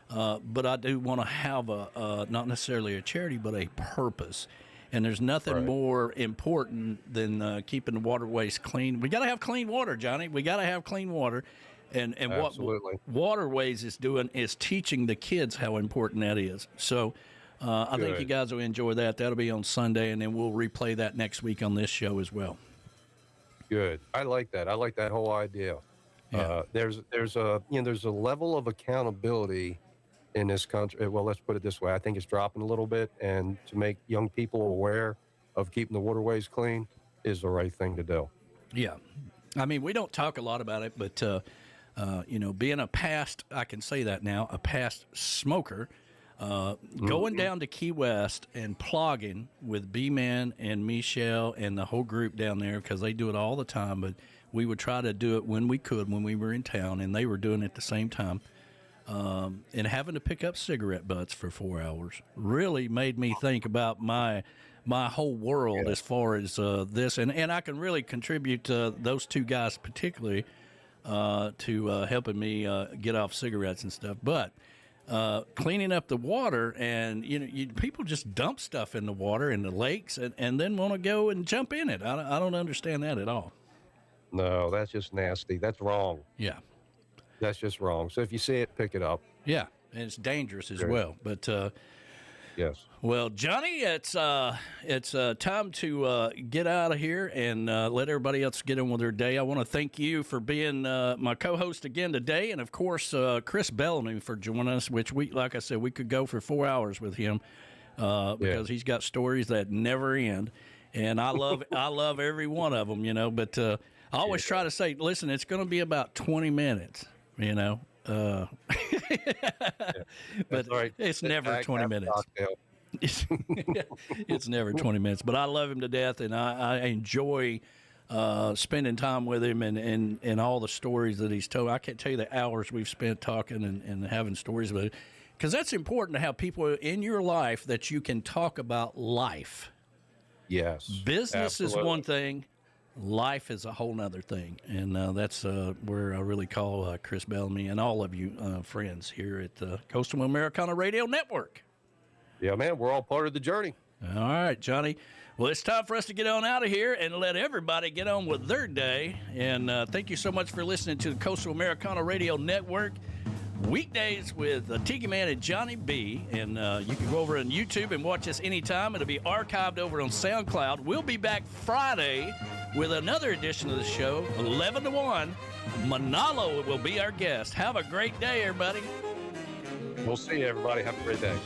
but I do want to have not necessarily a charity, but a purpose. And there's nothing more important than keeping the waterways clean. We got to have clean water, Johnny. We got to have clean water. And what Waterways is doing is teaching the kids how important that is. So I think you guys will enjoy that. That'll be on Sunday, and then we'll replay that next week on this show as well. Good. I like that. I like that whole idea. Yeah. There's a level of accountability in this country. Well, let's put it this way. I think it's dropping a little bit, and to make young people aware of keeping the waterways clean is the right thing to do. Yeah. I mean, we don't talk a lot about it, but, being a past, I can say that now, a past smoker, going down to Key West and plogging with B-Man and Michelle and the whole group down there, because they do it all the time, but we would try to do it when we could, when we were in town, and they were doing it at the same time. And having to pick up cigarette butts for 4 hours really made me think about my whole world as far as this. And I can really contribute to those two guys particularly to helping me get off cigarettes and stuff. But cleaning up the water, and people just dump stuff in the water in the lakes and then want to go and jump in it. I don't understand that at all. No, that's just nasty. That's wrong. Yeah. That's just wrong. So if you see it, pick it up. Yeah, and it's dangerous as well. But yes. Well, Johnny, it's time to get out of here and let everybody else get on with their day. I want to thank you for being my co-host again today, and of course Chris Bellamy for joining us. Which like I said, we could go for 4 hours with him because he's got stories that never end, and I love every one of them. But I always try to say, listen, it's going to be about 20 minutes. But it's never 20 minutes. It's never 20 minutes, but I love him to death, and I enjoy spending time with him and all the stories that he's told. I can't tell you the hours we've spent talking and having stories with him, because that's important to have people in your life that you can talk about life. Yes. Business is one thing. Life is a whole nother thing, and that's where I really call Chris Bellamy and all of you friends here at the Coastal Americana Radio Network. Yeah, man, we're all part of the journey. All right, Johnny. Well, it's time for us to get on out of here and let everybody get on with their day. And thank you so much for listening to the Coastal Americana Radio Network. Weekdays with Tiki Man and Johnny B. And you can go over on YouTube and watch us anytime. It'll be archived over on SoundCloud. We'll be back Friday with another edition of the show, 11 to 1. Manalo will be our guest. Have a great day, everybody. We'll see you, everybody. Have a great day.